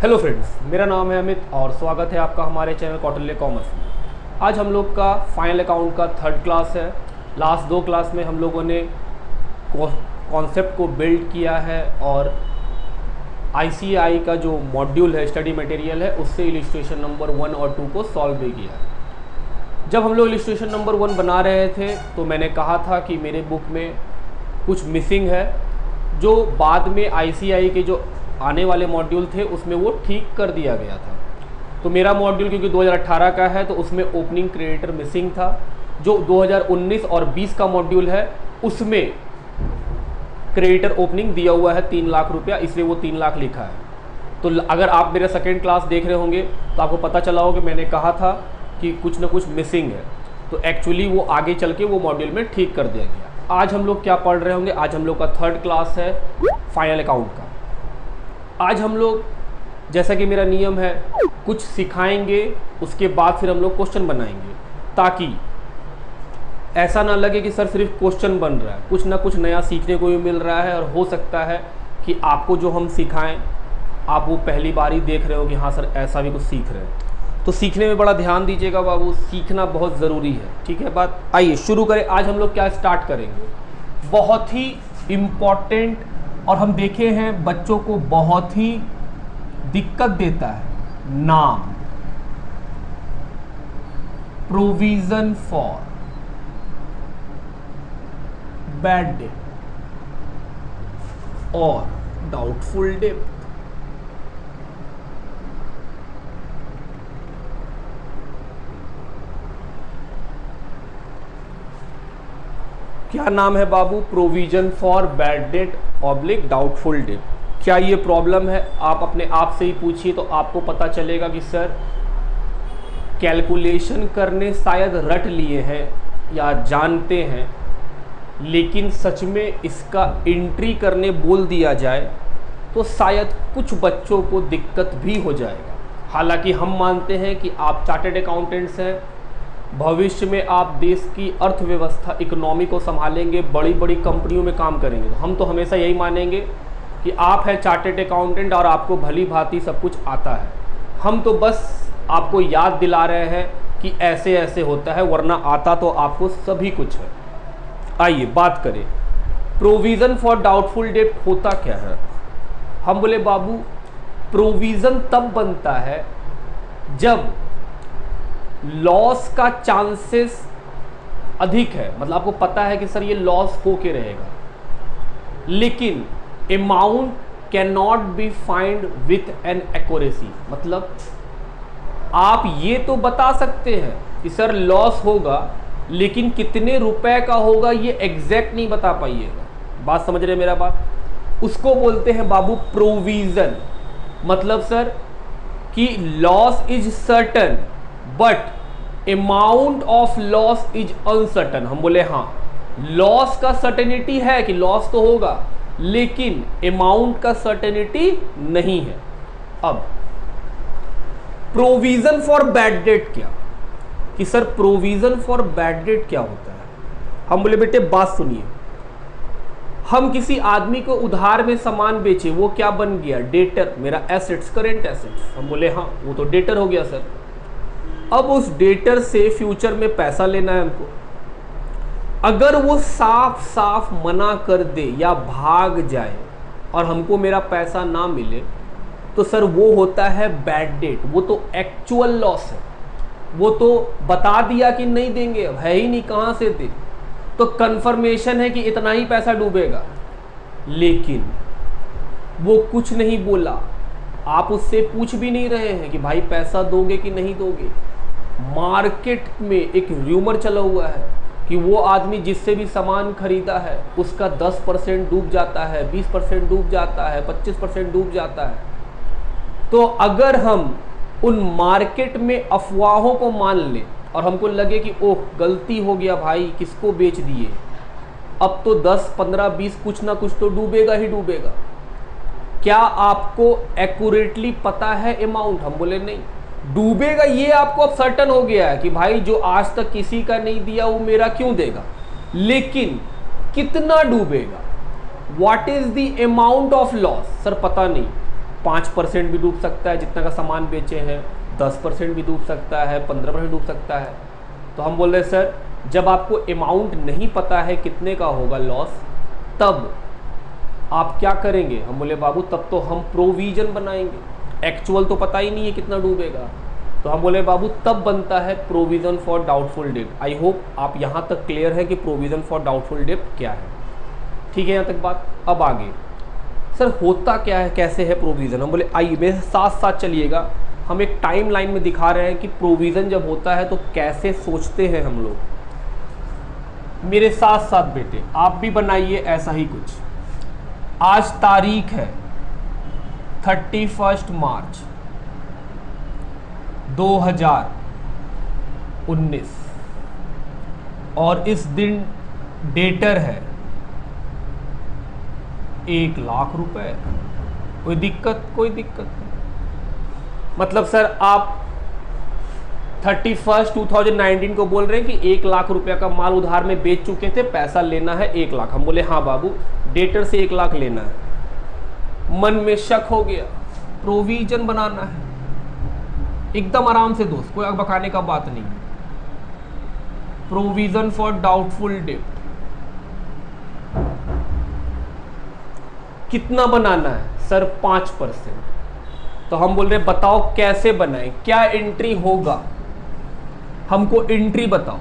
Hello friends, मेरा नाम है अमित और स्वागत है आपका हमारे चैनल कौटिल्य कॉमर्स में। आज हम लोग का फाइनल अकाउंट का थर्ड क्लास है। लास्ट दो क्लास में हम लोगों ने कॉन्सेप्ट को बिल्ड किया है और आईसीआई का जो मॉड्यूल है, स्टडी मटेरियल है, उससे इलिस्ट्रेशन नंबर 1 और 2 को सॉल्व भी किया है। जब हम लोग इलिस्ट्रेशन नंबर 1 बना रहे थे तो मैंने कहा था कि मेरे बुक में कुछ मिसिंग है, जो बाद में आईसीआई के जो आने वाले मॉड्यूल थे उसमें वो ठीक कर दिया गया था। तो मेरा मॉड्यूल क्योंकि 2018 का है तो उसमें ओपनिंग क्रेडिटर मिसिंग था। जो 2019 और 20 का मॉड्यूल है उसमें क्रेडिटर ओपनिंग दिया हुआ है 3 लाख रुपया, इसलिए वो 3 लाख लिखा है। तो अगर आप मेरा सेकेंड क्लास देख रहे होंगे तो आपको पता चला होगा कि मैंने कहा था कि कुछ ना कुछ मिसिंग है, तो एक्चुअली वो आगे चल के वो मॉड्यूल में ठीक कर दिया गया। आज हम लोग क्या पढ़ रहे होंगे, आज हम लोग का थर्ड क्लास है फाइनल अकाउंट का। आज हम लोग, जैसा कि मेरा नियम है, कुछ सिखाएंगे, उसके बाद फिर हम लोग क्वेश्चन बनाएंगे, ताकि ऐसा ना लगे कि सर सिर्फ क्वेश्चन बन रहा है, कुछ ना कुछ नया सीखने को भी मिल रहा है। और हो सकता है कि आपको जो हम सिखाएं आप वो पहली बार ही देख रहे हो कि हाँ सर ऐसा भी कुछ सीख रहे हैं। तो सीखने में बड़ा ध्यान दीजिएगा बाबू, सीखना बहुत ज़रूरी है, ठीक है बात। आइए शुरू करें। आज हम लोग क्या स्टार्ट करेंगे, बहुत ही इम्पॉर्टेंट और हम देखे हैं बच्चों को बहुत ही दिक्कत देता है नाम, प्रोविजन फॉर बैड डेट और डाउटफुल डेट। क्या नाम है बाबू, provision for bad debt oblique doubtful debt. क्या ये प्रॉब्लम है? आप अपने आप से ही पूछिए तो आपको पता चलेगा कि सर कैलकुलेशन करने शायद रट लिए हैं या जानते हैं, लेकिन सच में इसका एंट्री करने बोल दिया जाए तो शायद कुछ बच्चों को दिक्कत भी हो जाएगा। हालांकि हम मानते हैं कि आप चार्टर्ड अकाउंटेंट्स हैं, भविष्य में आप देश की अर्थव्यवस्था, इकोनॉमी को संभालेंगे, बड़ी बड़ी कंपनियों में काम करेंगे। तो हम तो हमेशा यही मानेंगे कि आप हैं चार्टर्ड अकाउंटेंट और आपको भली भांति सब कुछ आता है। हम तो बस आपको याद दिला रहे हैं कि ऐसे ऐसे होता है, वरना आता तो आपको सभी कुछ है। आइए बात करें, प्रोविज़न फॉर डाउटफुल डेट होता क्या है। हम बोले बाबू, प्रोविज़न तब बनता है जब लॉस का चांसेस अधिक है, मतलब आपको पता है कि सर ये लॉस होके रहेगा, लेकिन amount can not be find with an accuracy. मतलब आप ये तो बता सकते हैं कि सर लॉस होगा, लेकिन कितने रुपए का होगा ये एग्जैक्ट नहीं बता पाइएगा। बात समझ रहे मेरा बात? उसको बोलते हैं बाबू प्रोविजन। मतलब सर कि loss is certain but amount of loss is uncertain. हम बोले हाँ, लॉस का सर्टेनिटी है कि लॉस तो होगा, लेकिन अमाउंट का सर्टेनिटी नहीं है। अब प्रोविजन फॉर बैड डेट क्या, कि sir provision for bad date क्या होता है। हम बोले बेटे बात सुनिए, हम किसी आदमी को उधार में सामान बेचे, वो क्या बन गया, डेटर, मेरा एसेट्स, करेंट एसेट्स। हम बोले हाँ वो तो डेटर हो गया सर। अब उस डेटर से फ्यूचर में पैसा लेना है हमको। अगर वो साफ साफ मना कर दे या भाग जाए और हमको मेरा पैसा ना मिले तो सर वो होता है बैड डेट, वो तो एक्चुअल लॉस है। वो तो बता दिया कि नहीं देंगे, अब है ही नहीं, कहाँ से दे, तो कंफर्मेशन है कि इतना ही पैसा डूबेगा, लेकिन वो कुछ नहीं बोला। आप उससे पूछ भी नहीं रहे हैं कि भाई पैसा दोगे कि नहीं दोगे। मार्केट में एक र्यूमर चला हुआ है कि वो आदमी जिससे भी सामान खरीदा है उसका 10% डूब जाता है, 20% डूब जाता है, 25% डूब जाता है। तो अगर हम उन मार्केट में अफवाहों को मान लें और हमको लगे कि ओह गलती हो गया भाई, किसको बेच दिए, अब तो 10, 15, 20 कुछ ना कुछ तो डूबेगा ही डूबेगा। क्या आपको एक्यूरेटली पता है अमाउंट? हम बोले नहीं। डूबेगा ये आपको अब सर्टन हो गया है कि भाई जो आज तक किसी का नहीं दिया वो मेरा क्यों देगा, लेकिन कितना डूबेगा, what is the amount of loss, sir पता नहीं। 5% भी डूब सकता है जितना का सामान बेचे हैं, 10% भी डूब सकता है, 15% डूब सकता है। तो हम बोल रहे सर जब आपको अमाउंट नहीं पता है कितने का होगा लॉस, तब आप क्या करेंगे? हम बोले बाबू तब तो हम प्रोविज़न बनाएंगे, एक्चुअल तो पता ही नहीं है कितना डूबेगा। तो हम बोले बाबू तब बनता है प्रोविज़न फॉर डाउटफुल डेब्ट। आई होप आप यहाँ तक क्लियर है कि प्रोविज़न फॉर डाउटफुल डेब्ट क्या है। ठीक है यहाँ तक बात। अब आगे सर होता क्या है, कैसे है प्रोविज़न? हम बोले आइए मेरे साथ साथ चलिएगा, हम एक टाइम लाइन में दिखा रहे हैं कि प्रोविज़न जब होता है तो कैसे सोचते हैं हम लोग। मेरे साथ साथ बेटे आप भी बनाइए ऐसा ही कुछ। आज तारीख है 31 मार्च 2019 और इस दिन डेटर है 1 लाख रुपए। कोई दिक्कत? कोई दिक्कत नहीं। मतलब सर आप 31 2019 को बोल रहे हैं कि 1 लाख रुपया का माल उधार में बेच चुके थे, पैसा लेना है 1 लाख। हम बोले हाँ बाबू डेटर से 1 लाख लेना है। मन में शक हो गया, प्रोविजन बनाना है। एकदम आराम से दोस्त, कोई बकाने का बात नहीं। प्रोविजन फॉर डाउटफुल डेब्ट कितना बनाना है सर? 5%। तो हम बोल रहे बताओ कैसे बनाएं, क्या एंट्री होगा, हमको एंट्री बताओ।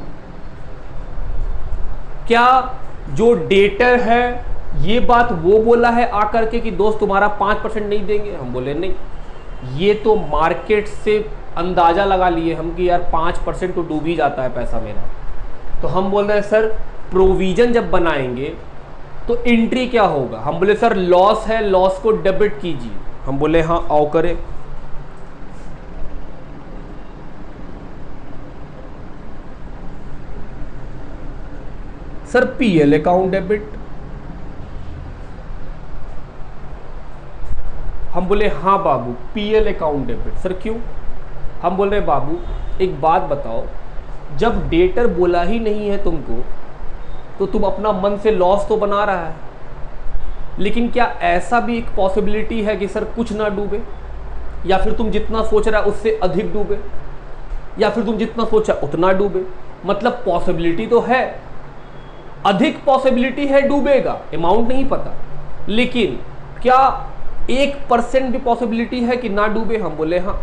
क्या जो डेटर है ये बात वो बोला है आकर के कि दोस्त तुम्हारा 5% नहीं देंगे? हम बोले नहीं, ये तो मार्केट से अंदाजा लगा लिए हम कि यार 5% तो डूब ही जाता है पैसा मेरा। तो हम बोल रहे हैं सर प्रोविजन जब बनाएंगे तो एंट्री क्या होगा? हम बोले सर लॉस है, लॉस को डेबिट कीजिए। हम बोले हाँ आओ करें। Sir PL account debit. हम बोले हाँ बाबू पीएल अकाउंट डेबिट। सर क्यों? हम बोल रहे बाबू एक बात बताओ, जब डेटर बोला ही नहीं है तुमको तो तुम अपना मन से लॉस तो बना रहा है, लेकिन क्या ऐसा भी एक पॉसिबिलिटी है कि सर कुछ ना डूबे, या फिर तुम जितना सोच रहा है उससे अधिक डूबे, या फिर तुम जितना सोचा उतना डूबे? मतलब पॉसिबिलिटी तो है, अधिक पॉसिबिलिटी है डूबेगा, अमाउंट नहीं पता, लेकिन क्या 1% भी पॉसिबिलिटी है कि ना डूबे? हम बोले हाँ।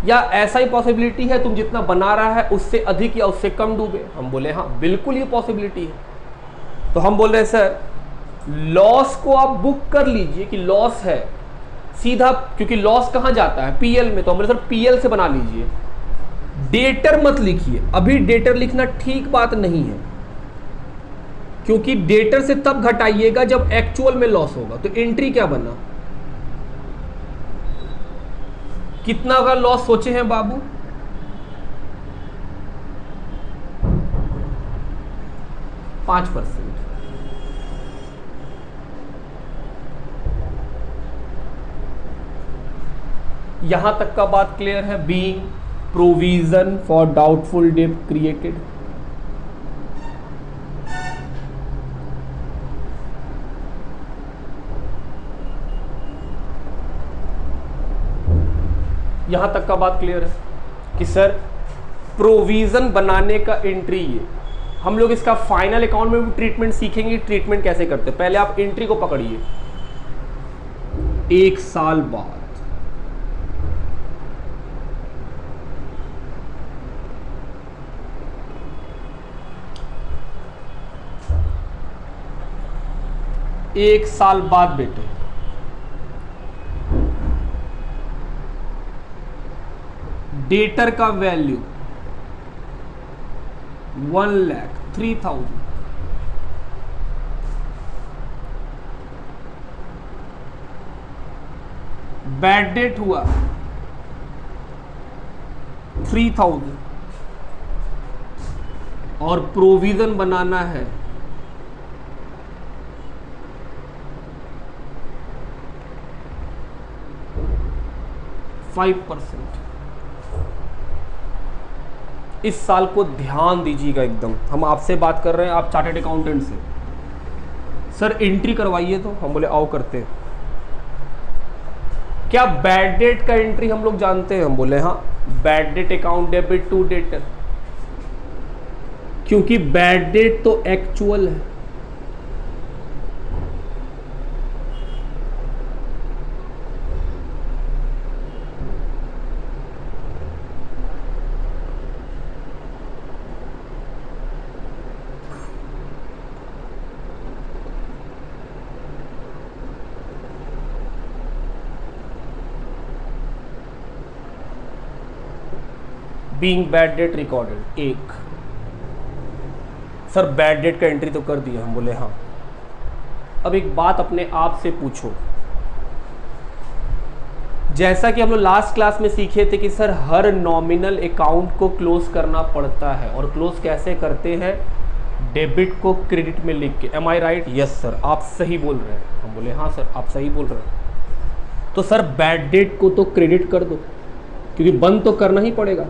या ऐसा ही पॉसिबिलिटी है तुम जितना बना रहा है उससे अधिक या उससे कम डूबे? हम बोले हाँ बिल्कुल ये पॉसिबिलिटी है। तो हम बोल रहे हैं सर लॉस को आप बुक कर लीजिए कि लॉस है सीधा, क्योंकि लॉस कहाँ जाता है? पीएल में। तो हम बोले सर पीएल से बना लीजिए, डेटर मत लिखिए। अभी डेटर लिखना ठीक बात नहीं है, क्योंकि डेटर से तब घटाइएगा जब एक्चुअल में लॉस होगा। तो एंट्री क्या बना? कितना का लॉस सोचे हैं बाबू? 5%। यहां तक का बात क्लियर है? बीइंग प्रोविजन फॉर डाउटफुल डेब्ट क्रिएटेड। यहां तक का बात क्लियर है कि सर प्रोविजन बनाने का एंट्री ये। हम लोग इसका फाइनल अकाउंट में भी ट्रीटमेंट सीखेंगे, ट्रीटमेंट कैसे करते हैं। पहले आप एंट्री को पकड़िए। 1 साल बाद बेटे डेटर का वैल्यू 1,03,000। बैड डेट हुआ 3,000 और प्रोविजन बनाना है 5%। इस साल को ध्यान दीजिएगा एकदम। हम आपसे बात कर रहे हैं, आप चार्टर्ड अकाउंटेंट से। सर एंट्री करवाइए। तो हम बोले आओ करते हैं। क्या बैड डेट का एंट्री हम लोग जानते हैं? हम बोले हाँ, bad debt account debit to debtor, क्योंकि बैड डेट तो एक्चुअल है। बीइंग बैड डेट रिकॉर्डेड, एक सर बैड डेट का एंट्री तो कर दिया। हम बोले हाँ। अब एक बात अपने आप से पूछो, जैसा कि हम लोग लास्ट क्लास में सीखे थे कि सर हर नॉमिनल अकाउंट को क्लोज करना पड़ता है, और क्लोज कैसे करते हैं? डेबिट को क्रेडिट में लिख के। एम आई राइट? यस सर, आप सही बोल रहे हैं। हम बोले हाँ सर, आप सही बोल रहे हैं। तो सर बैड डेट को तो क्रेडिट कर दो, क्योंकि बंद तो करना ही पड़ेगा।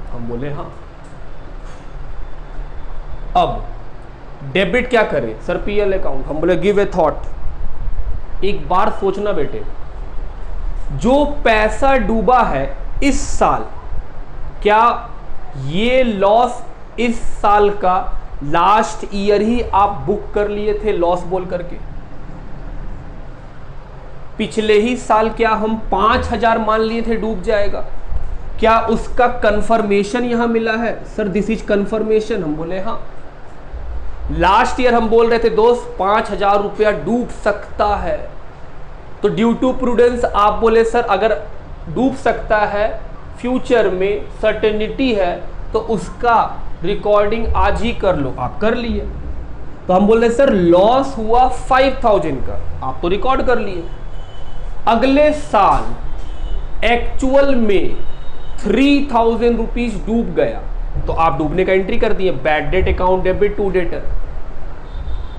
हम बोले हाँ। अब डेबिट क्या करें? Sir PL account. हम बोले गिव ए थॉट, एक बार सोचना बेटे, जो पैसा डूबा है इस साल, क्या ये लॉस इस साल का लास्ट ईयर ही आप बुक कर लिए थे लॉस बोल करके? पिछले ही साल क्या हम 5,000 मान लिए थे डूब जाएगा? क्या उसका कंफर्मेशन यहां मिला है? Sir this is confirmation. हम बोले हाँ। लास्ट ईयर हम बोल रहे थे दोस्त 5,000 रुपया डूब सकता है, तो ड्यू टू प्रूडेंस आप बोले सर अगर डूब सकता है, फ्यूचर में सर्टेनिटी है, तो उसका रिकॉर्डिंग आज ही कर लो। आप कर लिए। तो हम बोल रहे सर लॉस हुआ 5,000 का, आप तो रिकॉर्ड कर लिए। अगले साल एक्चुअल में 3,000 रुपीज डूब गया, तो आप डूबने का एंट्री कर दिए, bad debt account debit to debtor.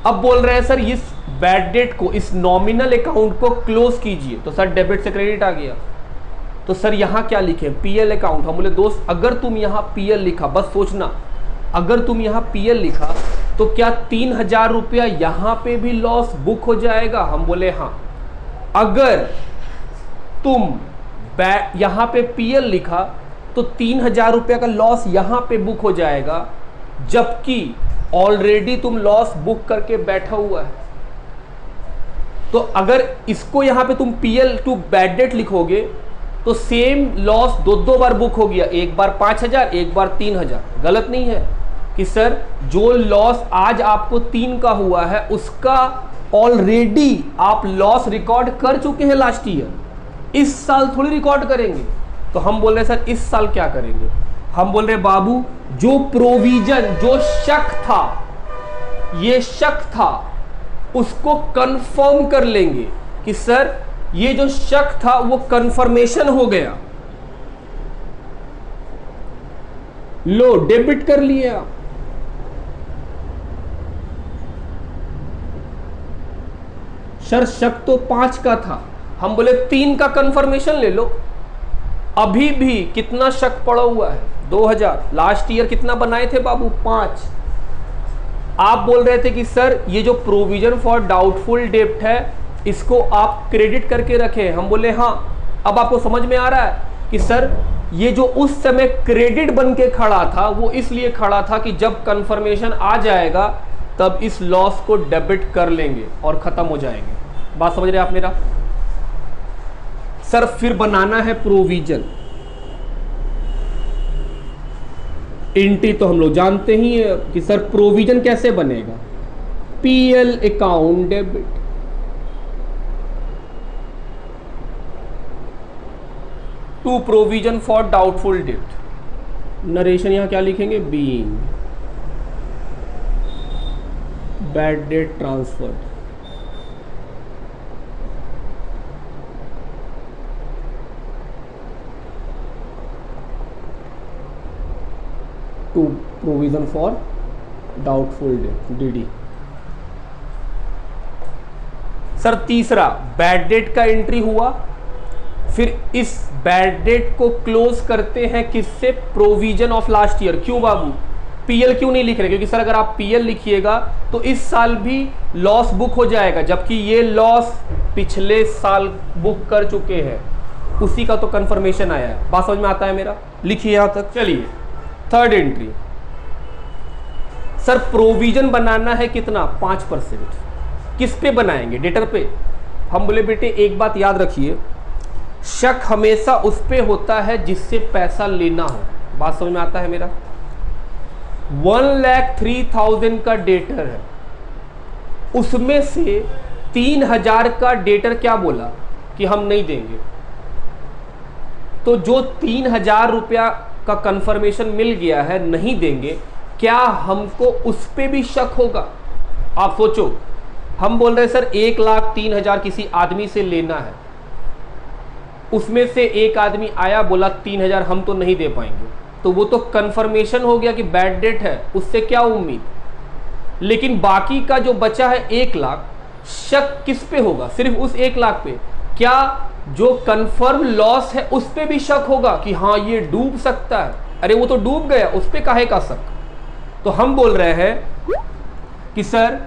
अब बोल रहे हैं सर इस बैड डेट को, इस नॉमिनल अकाउंट को क्लोज कीजिए, तो सर डेबिट से क्रेडिट आ गया। तो सर यहां क्या लिखे? PL account. हम बोले दोस्त अगर तुम यहां पीएल लिखा, बस सोचना, अगर तुम यहां पीएल लिखा तो क्या 3,000 रुपया यहां पे भी लॉस बुक हो जाएगा? हम बोले हाँ। अगर तुम यहां पे पीएल लिखा तो 3,000 रुपया का लॉस यहां पे बुक हो जाएगा, जबकि ऑलरेडी तुम लॉस बुक करके बैठा हुआ है। तो अगर इसको यहां पे तुम पीएल टू बैड डेट लिखोगे तो सेम लॉस दो बार बुक हो गया, एक बार 5,000, एक बार 3,000। गलत नहीं है कि सर जो लॉस आज आपको 3 का हुआ है उसका ऑलरेडी आप लॉस रिकॉर्ड कर चुके हैं लास्ट ईयर, इस साल थोड़ी रिकॉर्ड करेंगे। तो हम बोल रहे सर इस साल क्या करेंगे? हम बोल रहे बाबू जो प्रोविजन, जो शक था, ये शक था, उसको कंफर्म कर लेंगे कि सर ये जो शक था वो कंफर्मेशन हो गया, लो डेबिट कर लिए आप। सर शक तो 5 का था, हम बोले 3 का कंफर्मेशन ले लो। अभी भी कितना शक पड़ा हुआ है? 2,000। लास्ट ईयर कितना बनाए थे बाबू? 5। आप बोल रहे थे कि सर ये जो प्रोविजन फॉर डाउटफुल डेब्ट है इसको आप क्रेडिट करके रखें। हम बोले हाँ। अब आपको समझ में आ रहा है कि सर ये जो उस समय क्रेडिट बन के खड़ा था वो इसलिए खड़ा था कि जब कंफर्मेशन आ जाएगा तब इस लॉस को डेबिट कर लेंगे और खत्म हो जाएंगे। बात समझ रहे आप मेरा? सर फिर बनाना है प्रोविजन। एंट्री तो हम लोग जानते ही है कि सर प्रोविजन कैसे बनेगा? PL account debit, to provision for doubtful डेब्ट। नरेशन यहां क्या लिखेंगे? Being bad debt transferred, to provision for doubtful debt, DD. Sir तीसरा बैड डेट का एंट्री हुआ, फिर इस बैड डेट को क्लोज करते हैं किससे? Provision of last year. क्यों बाबू? पीएल क्यों नहीं लिख रहे, क्योंकि सर अगर आप पीएल लिखिएगा तो इस साल भी लॉस बुक हो जाएगा, जबकि ये लॉस पिछले साल बुक कर चुके हैं, उसी का तो कंफर्मेशन आया है। बात समझ में आता है मेरा? लिखिए यहां तक। चलिए थर्ड एंट्री, सर प्रोविजन बनाना है कितना? 5%। किस पे बनाएंगे? डेटर पे। हम बोले बेटे एक बात याद रखिए, शक हमेशा उस पे होता है जिससे पैसा लेना हो। बात समझ में आता है मेरा? 1,03,000 का डेटर है, उसमें से 3,000 का डेटर क्या बोला कि हम नहीं देंगे, तो जो 3,000 रुपया का कंफर्मेशन मिल गया है नहीं देंगे, क्या हमको उस पे भी शक होगा? आप सोचो, हम बोल रहे हैं सर 1,03,000 किसी आदमी से लेना है, उसमें से एक आदमी आया बोला 3,000 हम तो नहीं दे पाएंगे, तो वो तो कंफर्मेशन हो गया कि बैड डेट है, उससे क्या उम्मीद। लेकिन बाकी का जो बचा है 1,00,000, शक किस पे होगा? सिर्फ उस 1,00,000 पे। क्या जो कंफर्म लॉस है उस पे भी शक होगा कि हाँ ये डूब सकता है? अरे वो तो डूब गया, उस पे काहे का शक? तो हम बोल रहे हैं कि सर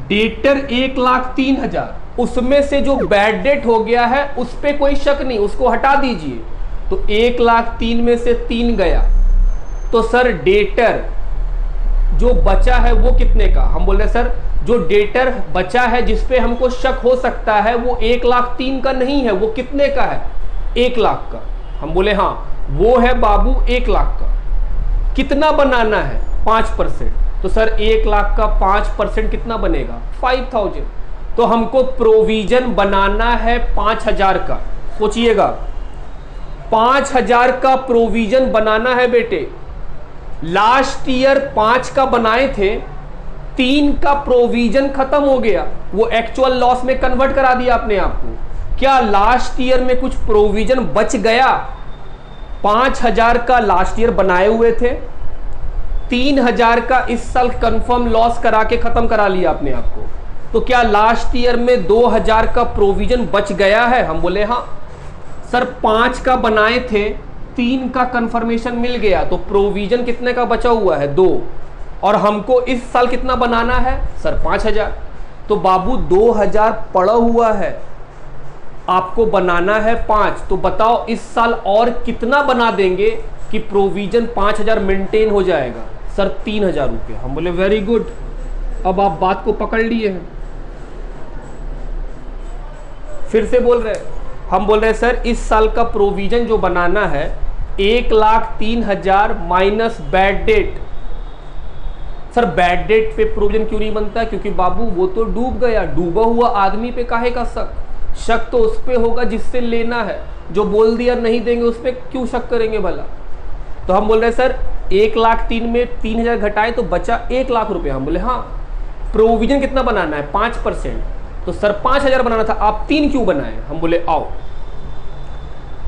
डेटर 1,03,000, उसमें से जो बैड डेट हो गया है उस पे कोई शक नहीं, उसको हटा दीजिए। तो 1,03,000 में से 3 गया, तो सर डेटर जो बचा है वो कितने का? हम बोल रहे सर जो डेटर बचा है जिसपे हमको शक हो सकता है वो 1,03,000 का नहीं है, वो कितने का है? 1,00,000 का। हम बोले हाँ वो है बाबू 1,00,000 का। कितना बनाना है? 5%। तो सर 1,00,000 का 5% कितना बनेगा? 5,000। तो हमको प्रोविजन बनाना है 5,000 का। सोचिएगा 5,000 का प्रोविजन बनाना है बेटे। लास्ट ईयर 5 का बनाए थे, 3 का प्रोविजन खत्म हो गया, वो एक्चुअल लॉस में कन्वर्ट करा दिया अपने आप को। क्या लास्ट ईयर में कुछ प्रोविजन बच गया? 5,000 का लास्ट ईयर बनाए हुए थे, 3,000 का इस साल कंफर्म लॉस करा के खत्म करा लिया अपने आप को, तो क्या लास्ट ईयर में 2,000 का प्रोविजन बच गया है? हम बोले हाँ। सर 5 का बनाए थे, 3 का कंफर्मेशन मिल गया, तो प्रोविजन कितने का बचा हुआ है? 2। और हमको इस साल कितना बनाना है? सर 5,000। तो बाबू 2,000 पड़ा हुआ है, आपको बनाना है 5। तो बताओ इस साल और कितना बना देंगे कि प्रोविजन 5,000 मेंटेन हो जाएगा? सर 3,000 रुपये। हम बोले वेरी गुड, अब आप बात को पकड़ लिए हैं। फिर से बोल रहे हैं, हम बोल रहे हैं सर इस साल का प्रोविजन जो बनाना है 1,03,000 minus bad debt. Sir bad date पे प्रोविजन क्यों नहीं बनता? क्योंकि बाबू वो तो डूब गया, डूबा हुआ आदमी पे काहे का शक? शक तो उस पे होगा जिससे लेना है, जो बोल दिया नहीं देंगे उस पे क्यों शक करेंगे भला? तो हम बोल रहे हैं सर 1,03,000 में 3,000 घटाए तो बचा 1,00,000 रुपये। हम बोले हाँ। प्रोविजन कितना बनाना है? 5%। तो सर 5,000 बनाना था, आप 3 क्यों बनाए? हम बोले आओ,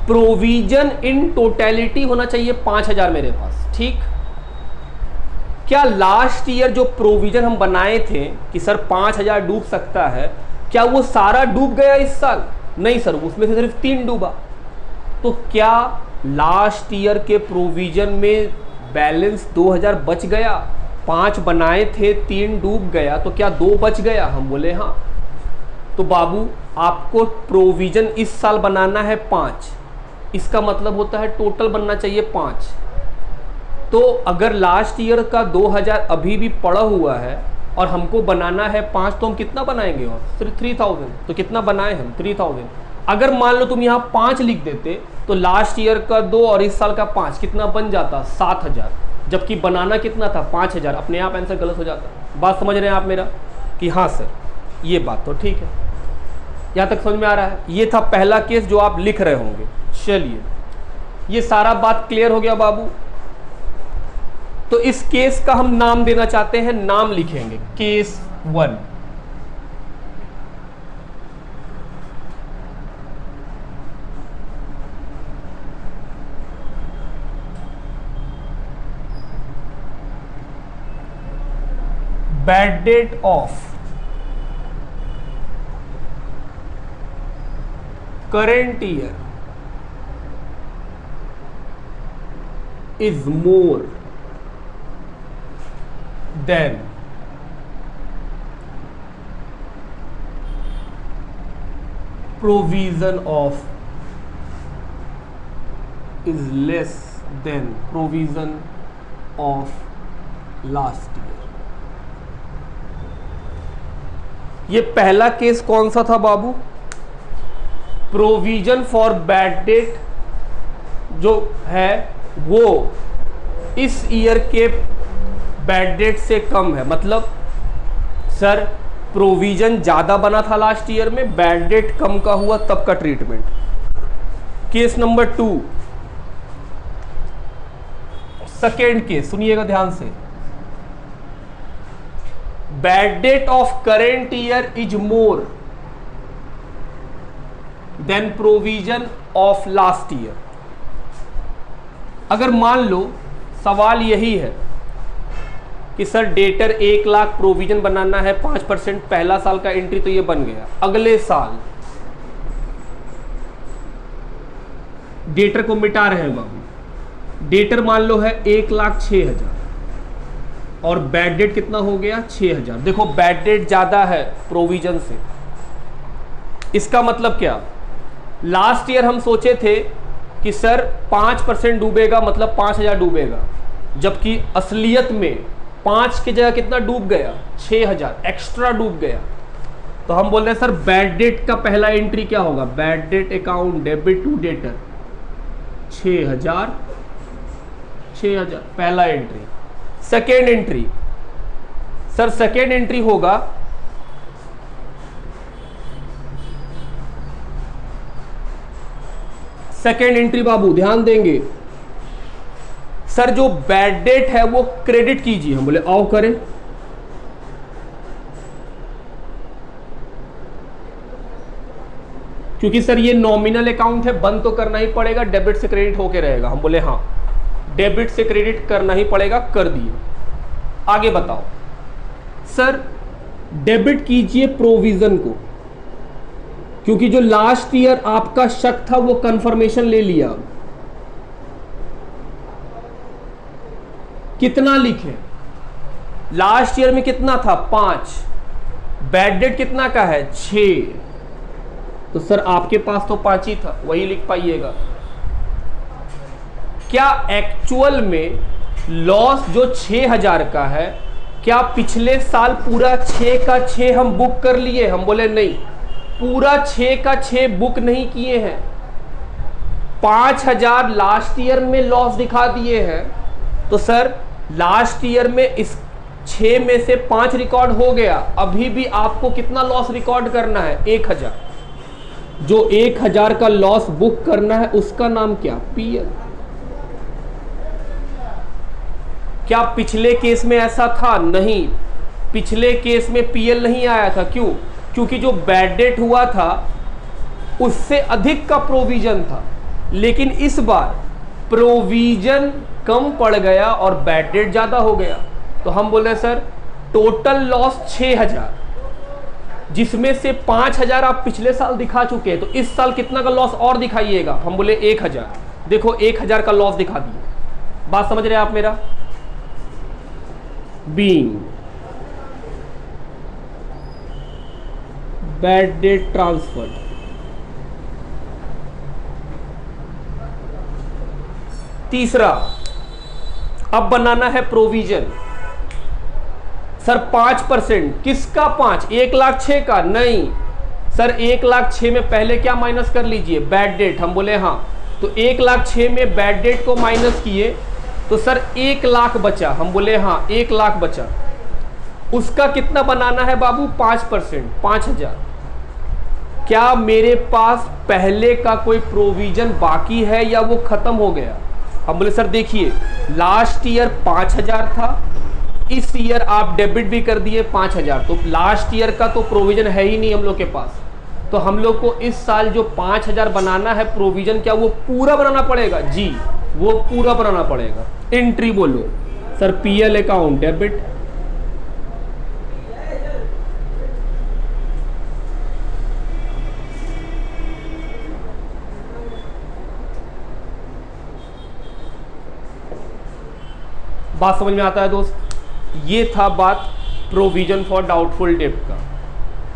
प्रोविजन इन टोटलिटी होना चाहिए 5,000 मेरे पास, ठीक। क्या लास्ट ईयर जो प्रोविजन हम बनाए थे कि सर 5,000 डूब सकता है, क्या वो सारा डूब गया इस साल? नहीं सर, उसमें से सिर्फ 3 डूबा। तो क्या लास्ट ईयर के प्रोविजन में बैलेंस 2,000 बच गया? 5 बनाए थे, 3 डूब गया, तो क्या 2 बच गया? हम बोले हाँ। तो बाबू आपको प्रोविजन इस साल बनाना है 5, इसका मतलब होता है टोटल बनना चाहिए 5। तो अगर लास्ट ईयर का 2,000 अभी भी पड़ा हुआ है और हमको बनाना है 5, तो हम कितना बनाएंगे? और सिर्फ 3,000। तो कितना बनाए हम? 3,000। अगर मान लो तुम यहाँ 5 लिख देते तो लास्ट ईयर का 2 और इस साल का 5 कितना बन जाता? 7,000। जबकि बनाना कितना था? 5,000। अपने आप आंसर गलत हो जाता। बात समझ रहे हैं आप मेरा? कि हाँ सर ये बात तो ठीक है, यहाँ तक समझ में आ रहा है? ये था पहला केस जो आप लिख रहे होंगे। चलिए ये सारा बात क्लियर हो गया बाबू। तो इस केस का हम नाम देना चाहते हैं, नाम लिखेंगे case 1। Bad debt of current year is more than provision of is less than provision of last year। ये पहला केस कौन सा था बाबू? प्रोविजन फॉर बैड डेट जो है वो इस ईयर के बैड डेट से कम है। मतलब सर प्रोविजन ज्यादा बना था लास्ट ईयर में, बैड डेट कम का हुआ, तब का treatment. Case number 2, second case सुनिएगा ध्यान से। Bad debt of current year is more than provision of last year. अगर मान लो सवाल यही है कि सर डेटर 1 लाख प्रोविजन बनाना है 5%, पहला साल का एंट्री तो ये बन गया, अगले साल डेटर को मिटा रहे हैं बाबू। डेटर मान लो है 1,06,000 और बैड डेट कितना हो गया 6,000। देखो बैड डेट ज्यादा है प्रोविजन से। इसका मतलब क्या, लास्ट ईयर हम सोचे थे कि सर 5% डूबेगा, मतलब 5,000 डूबेगा, जबकि असलियत में 5 की जगह कितना डूब गया 6,000 एक्स्ट्रा डूब गया। तो हम बोल रहे हैं सर बैड डेट का पहला एंट्री क्या होगा, bad debt account debit to debtor 6,000 पहला entry. Second entry, sir second entry होगा सेकेंड एंट्री बाबू ध्यान देंगे, सर जो बैड डेट है वो क्रेडिट कीजिए। हम बोले आओ करें। क्योंकि सर ये नॉमिनल अकाउंट है, बंद तो करना ही पड़ेगा, डेबिट से क्रेडिट होके रहेगा। हम बोले हाँ डेबिट से क्रेडिट करना ही पड़ेगा, कर दिए। आगे बताओ सर डेबिट कीजिए प्रोविजन को, क्योंकि जो लास्ट ईयर आपका शक था वो कंफर्मेशन ले लिया। कितना लिखे, लास्ट ईयर में कितना था 5, बैड डेट कितना का है 6, तो सर आपके पास तो 5 ही था, वही लिख पाइएगा। क्या एक्चुअल में लॉस जो 6,000 का है, क्या पिछले साल पूरा 6 का 6 हम बुक कर लिए? हम बोले नहीं, पूरा 6 का 6 बुक नहीं किए हैं। 5,000 लास्ट ईयर में लॉस दिखा दिए हैं। तो सर लास्ट ईयर में इस 6 में से 5 रिकॉर्ड हो गया, अभी भी आपको कितना लॉस रिकॉर्ड करना है 1,000। जो 1,000 का लॉस बुक करना है उसका नाम क्या, पीएल। क्या पिछले केस में ऐसा था? नहीं, पिछले केस में पीएल नहीं आया था। क्यों? क्योंकि जो बैड डेट हुआ था उससे अधिक का प्रोविजन था, लेकिन इस बार प्रोविजन कम पड़ गया और बैड डेट ज्यादा हो गया। तो हम बोले सर टोटल लॉस 6,000, जिसमें से 5,000 आप पिछले साल दिखा चुके हैं, तो इस साल कितना का लॉस और दिखाइएगा? हम बोले 1,000। देखो 1,000 का लॉस दिखा दिए। बात समझ रहे हैं आप मेरा? बीइंग बैड डेट ट्रांसफर, तीसरा अब बनाना है प्रोविजन। सर 5%, किसका 5? 1,06,000 का? नहीं सर 1,06,000 में पहले क्या माइनस कर लीजिए, बैड डेट। हम बोले हाँ, तो 1,06,000 में बैड डेट को माइनस किए तो सर 1,00,000 बचा। हम बोले हाँ 1,00,000 बचा। उसका कितना बनाना है बाबू? 5%, 5,000। क्या मेरे पास पहले का कोई प्रोविजन बाकी है या वो खत्म हो गया? हम बोले सर देखिए लास्ट ईयर 5,000 था, इस ईयर आप डेबिट भी कर दिए 5,000, तो लास्ट ईयर का तो प्रोविजन है ही नहीं हम लोग के पास। तो हम लोग को इस साल जो 5,000 बनाना है प्रोविजन, क्या वो पूरा बनाना पड़ेगा? जी वो पूरा बनाना पड़ेगा। एंट्री बोलो सर, पीएल अकाउंट डेबिट, बात समझ में आता है दोस्त? ये था बात प्रोविजन फॉर डाउटफुल डेब्ट का।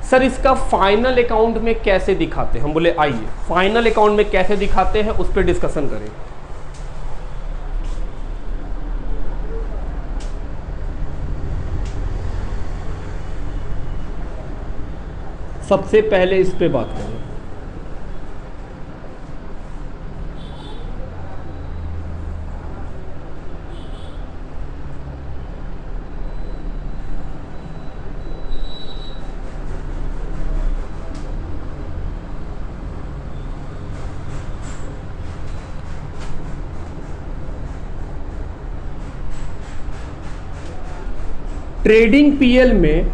सर इसका फाइनल अकाउंट में कैसे दिखाते हैं? हम बोले आइए फाइनल अकाउंट में कैसे दिखाते हैं उस पर डिस्कशन करें। सबसे पहले इस पे बात करें। ट्रेडिंग पीएल में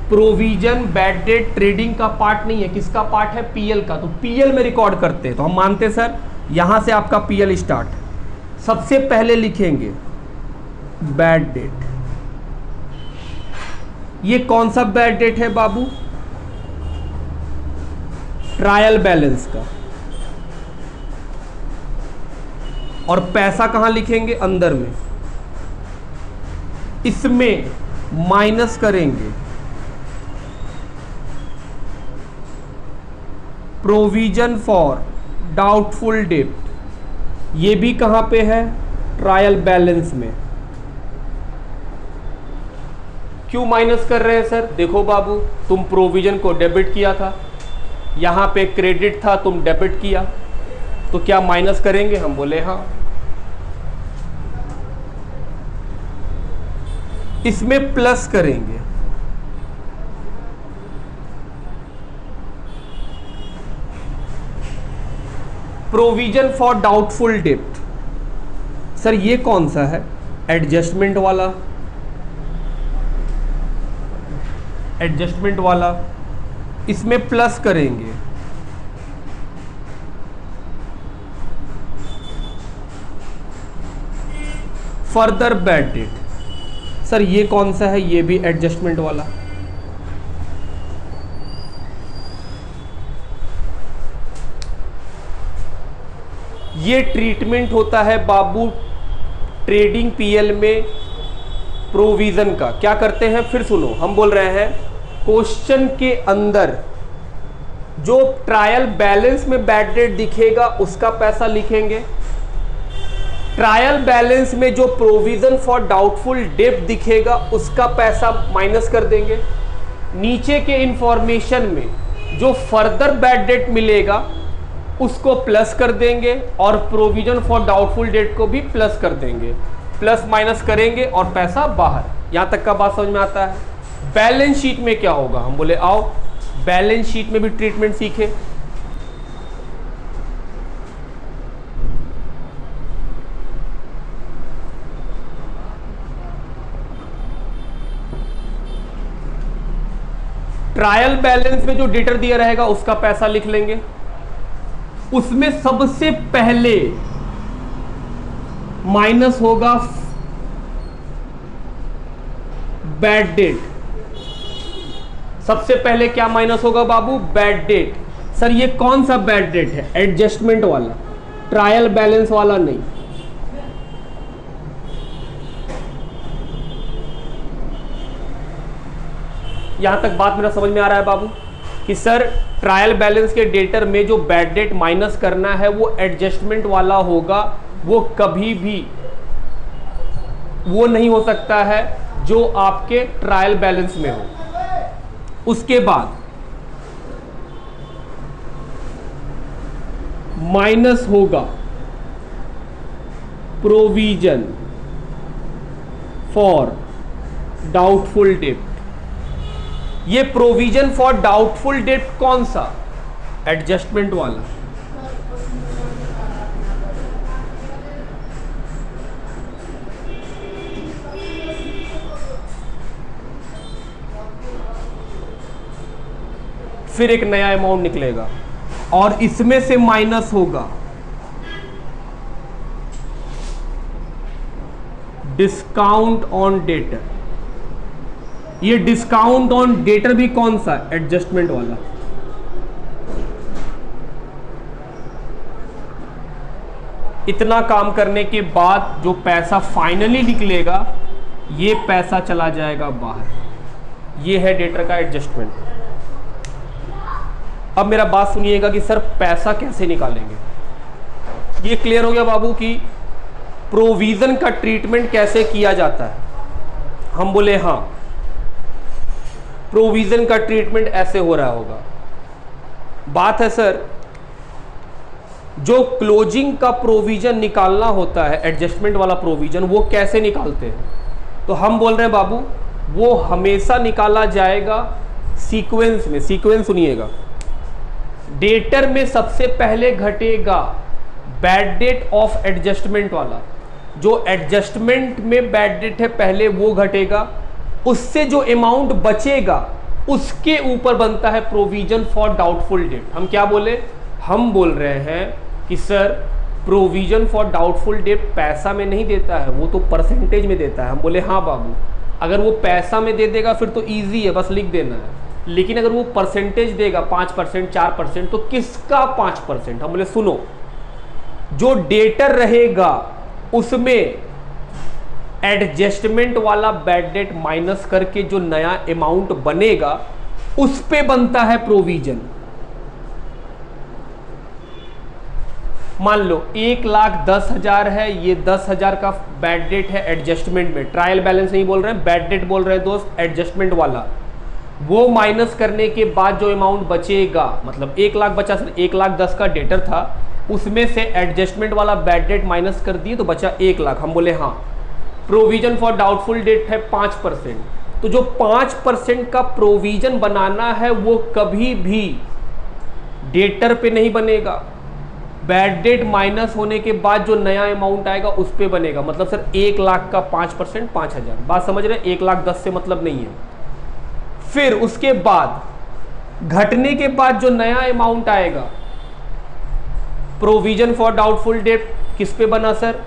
प्रोविजन बैड डेट ट्रेडिंग का पार्ट नहीं है, किसका पार्ट है? पीएल का। तो पीएल में रिकॉर्ड करते हैं तो हम मानते हैं सर यहां से आपका पीएल स्टार्ट। सबसे पहले लिखेंगे बैड डेट। ये कौन सा बैड डेट है बाबू? ट्रायल बैलेंस का। और पैसा कहां लिखेंगे? अंदर में। इसमें माइनस करेंगे प्रोविजन फॉर डाउटफुल डेब्ट। ये भी कहां पे है? ट्रायल बैलेंस में। क्यों माइनस कर रहे हैं सर? देखो बाबू, तुम प्रोविजन को डेबिट किया था, यहां पे क्रेडिट था, तुम डेबिट किया, तो क्या माइनस करेंगे? हम बोले हाँ। इसमें प्लस करेंगे प्रोविजन फॉर डाउटफुल डेब्ट। सर ये कौन सा है? एडजस्टमेंट वाला। एडजस्टमेंट वाला। इसमें प्लस करेंगे फर्दर बैड डेट। सर ये कौन सा है? ये भी एडजस्टमेंट वाला। ये ट्रीटमेंट होता है बाबू ट्रेडिंग पीएल में प्रोविजन का। क्या करते हैं फिर सुनो, हम बोल रहे हैं क्वेश्चन के अंदर जो ट्रायल बैलेंस में बैड डेट दिखेगा उसका पैसा लिखेंगे, ट्रायल बैलेंस में जो प्रोविजन फॉर डाउटफुल डेब्ट दिखेगा उसका पैसा माइनस कर देंगे, नीचे के इंफॉर्मेशन में जो फर्दर बैड डेट मिलेगा उसको प्लस कर देंगे और प्रोविजन फॉर डाउटफुल डेट को भी प्लस कर देंगे। प्लस माइनस करेंगे और पैसा बाहर। यहां तक का बात समझ में आता है? बैलेंस शीट में क्या होगा? हम बोले आओ बैलेंस शीट में भी ट्रीटमेंट सीखे। ट्रायल बैलेंस में जो डेटर दिया रहेगा उसका पैसा लिख लेंगे। उसमें सबसे पहले माइनस होगा बैड डेट। सबसे पहले क्या माइनस होगा बाबू? Bad debt. सर ये कौन सा बैड डेट है? एडजस्टमेंट वाला, ट्रायल बैलेंस वाला नहीं। यहां तक बात मेरा समझ में आ रहा है बाबू कि सर ट्रायल बैलेंस के डेटर में जो बैड डेट माइनस करना है वो एडजस्टमेंट वाला होगा। वो कभी भी वो नहीं हो सकता है जो आपके ट्रायल बैलेंस में हो। उसके बाद माइनस होगा प्रोविजन फॉर डाउटफुल डेब्ट। ये प्रोविजन फॉर डाउटफुल डेब्ट कौन सा? एडजस्टमेंट वाला। फिर एक नया अमाउंट निकलेगा और इसमें से माइनस होगा डिस्काउंट ऑन डेटर। ये डिस्काउंट ऑन डेटर भी कौन सा? एडजस्टमेंट वाला। इतना काम करने के बाद जो पैसा फाइनली निकलेगा ये पैसा चला जाएगा बाहर, ये है डेटर का एडजस्टमेंट। अब मेरा बात सुनिएगा कि सर पैसा कैसे निकालेंगे। ये क्लियर हो गया बाबू कि प्रोविजन का ट्रीटमेंट कैसे किया जाता है। हम बोले हाँ, प्रोविजन का ट्रीटमेंट ऐसे हो रहा होगा। बात है सर, जो क्लोजिंग का प्रोविजन निकालना होता है, एडजस्टमेंट वाला प्रोविजन, वो कैसे निकालते हैं? तो हम बोल रहे हैं बाबू, वो हमेशा निकाला जाएगा सीक्वेंस में। सीक्वेंस सुनिएगा, डेटर में सबसे पहले घटेगा बैड डेट ऑफ एडजस्टमेंट वाला। जो एडजस्टमेंट में बैड डेट है पहले वो घटेगा, उससे जो अमाउंट बचेगा उसके ऊपर बनता है प्रोविजन फॉर डाउटफुल डेट। हम क्या बोले? हम बोल रहे हैं कि sir provision for doubtful date पैसा में नहीं देता है, वो तो परसेंटेज में देता है। हम बोले हाँ बाबू, अगर वो पैसा में दे देगा फिर तो इजी है, बस लिख देना है। लेकिन अगर वो परसेंटेज देगा 5%, 4%, तो किसका 5%? हम बोले सुनो, जो डेटर रहेगा उसमें एडजस्टमेंट वाला बैड डेट माइनस करके जो नया अमाउंट बनेगा उस पे बनता है प्रोविजन। मान लो 1,10,000 है, ये 10,000 का बैड डेट है एडजस्टमेंट में। ट्रायल बैलेंस नहीं बोल रहे हैं, बैड डेट बोल रहे हैं दोस्त, एडजस्टमेंट वाला। वो माइनस करने के बाद जो अमाउंट बचेगा, मतलब 1 लाख बचा सर, 1,10,000 का डेटर था, उसमें से एडजस्टमेंट वाला बैड डेट माइनस कर दिए तो बचा 1 लाख। हम बोले हाँ, प्रोविजन फॉर डाउटफुल डेट है 5%। तो जो 5% का प्रोविजन बनाना है वो कभी भी डेटर पे नहीं बनेगा, बैड डेट माइनस होने के बाद जो नया अमाउंट आएगा उस पे बनेगा। मतलब सर 1 लाख का 5% 5,000। बात समझ रहे हैं? 1,10,000 से मतलब नहीं है। फिर उसके बाद घटने के बाद जो नया अमाउंट आएगा, प्रोविजन फॉर डाउटफुल डेट किस पे बना सर?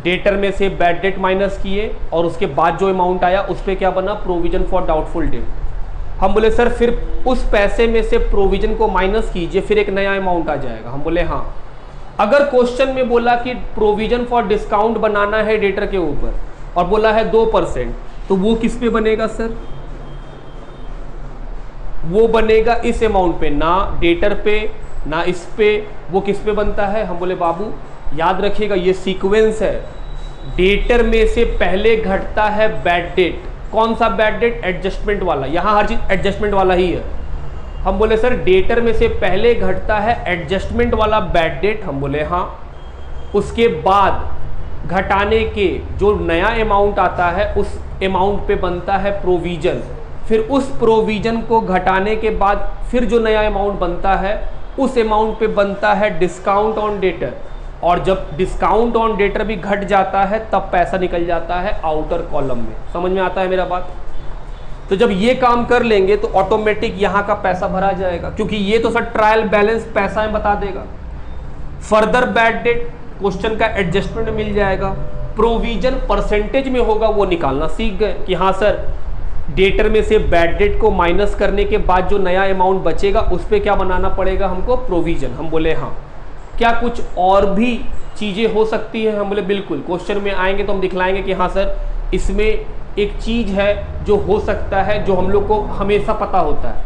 डेटर में से बैड डेट माइनस किए और उसके बाद जो अमाउंट आया उस पे क्या बना? Provision for doubtful date. हम बोले सर फिर उस पैसे में से प्रोविजन को माइनस कीजिए, फिर एक नया अमाउंट आ जाएगा। हम बोले हाँ। अगर क्वेश्चन में बोला कि प्रोविजन फॉर डिस्काउंट बनाना है डेटर के ऊपर और बोला है 2%, तो वो किस पे बनेगा सर? वो बनेगा इस अमाउंट पे, ना डेटर पे ना इस पे। वो किस पे बनता है? हम बोले बाबू याद रखिएगा, ये सीक्वेंस है। डेटर में से पहले घटता है बैड डेट। कौन सा बैड डेट? एडजस्टमेंट वाला। यहां हर चीज एडजस्टमेंट वाला ही है। हम बोले सर डेटर में से पहले घटता है एडजस्टमेंट वाला बैड डेट। हम बोले हाँ। उसके बाद घटाने के जो नया अमाउंट आता है उस अमाउंट पे बनता है प्रोविजन। फिर उस प्रोविजन को घटाने के बाद फिर जो नया अमाउंट बनता है उस अमाउंट पे बनता है डिस्काउंट ऑन डेटर। और जब डिस्काउंट ऑन डेटर भी घट जाता है तब पैसा निकल जाता है आउटर कॉलम में। समझ में आता है मेरा बात? तो जब ये काम कर लेंगे तो ऑटोमेटिक यहाँ का पैसा भरा जाएगा, क्योंकि ये तो सर ट्रायल बैलेंस पैसा में बता देगा। फर्दर बैड डेट क्वेश्चन का एडजस्टमेंट मिल जाएगा। प्रोविजन परसेंटेज में होगा, वो निकालना सीख गए कि हाँ सर डेटर में से बैड डेट को माइनस करने के बाद जो नया अमाउंट बचेगा उस पर क्या बनाना पड़ेगा हमको? प्रोविजन। हम बोले हाँ। क्या कुछ और भी चीज़ें हो सकती हैं? हम बोले बिल्कुल, क्वेश्चन में आएंगे तो हम दिखलाएंगे कि हाँ सर इसमें एक चीज़ है जो हो सकता है, जो हम लोग को हमेशा पता होता है।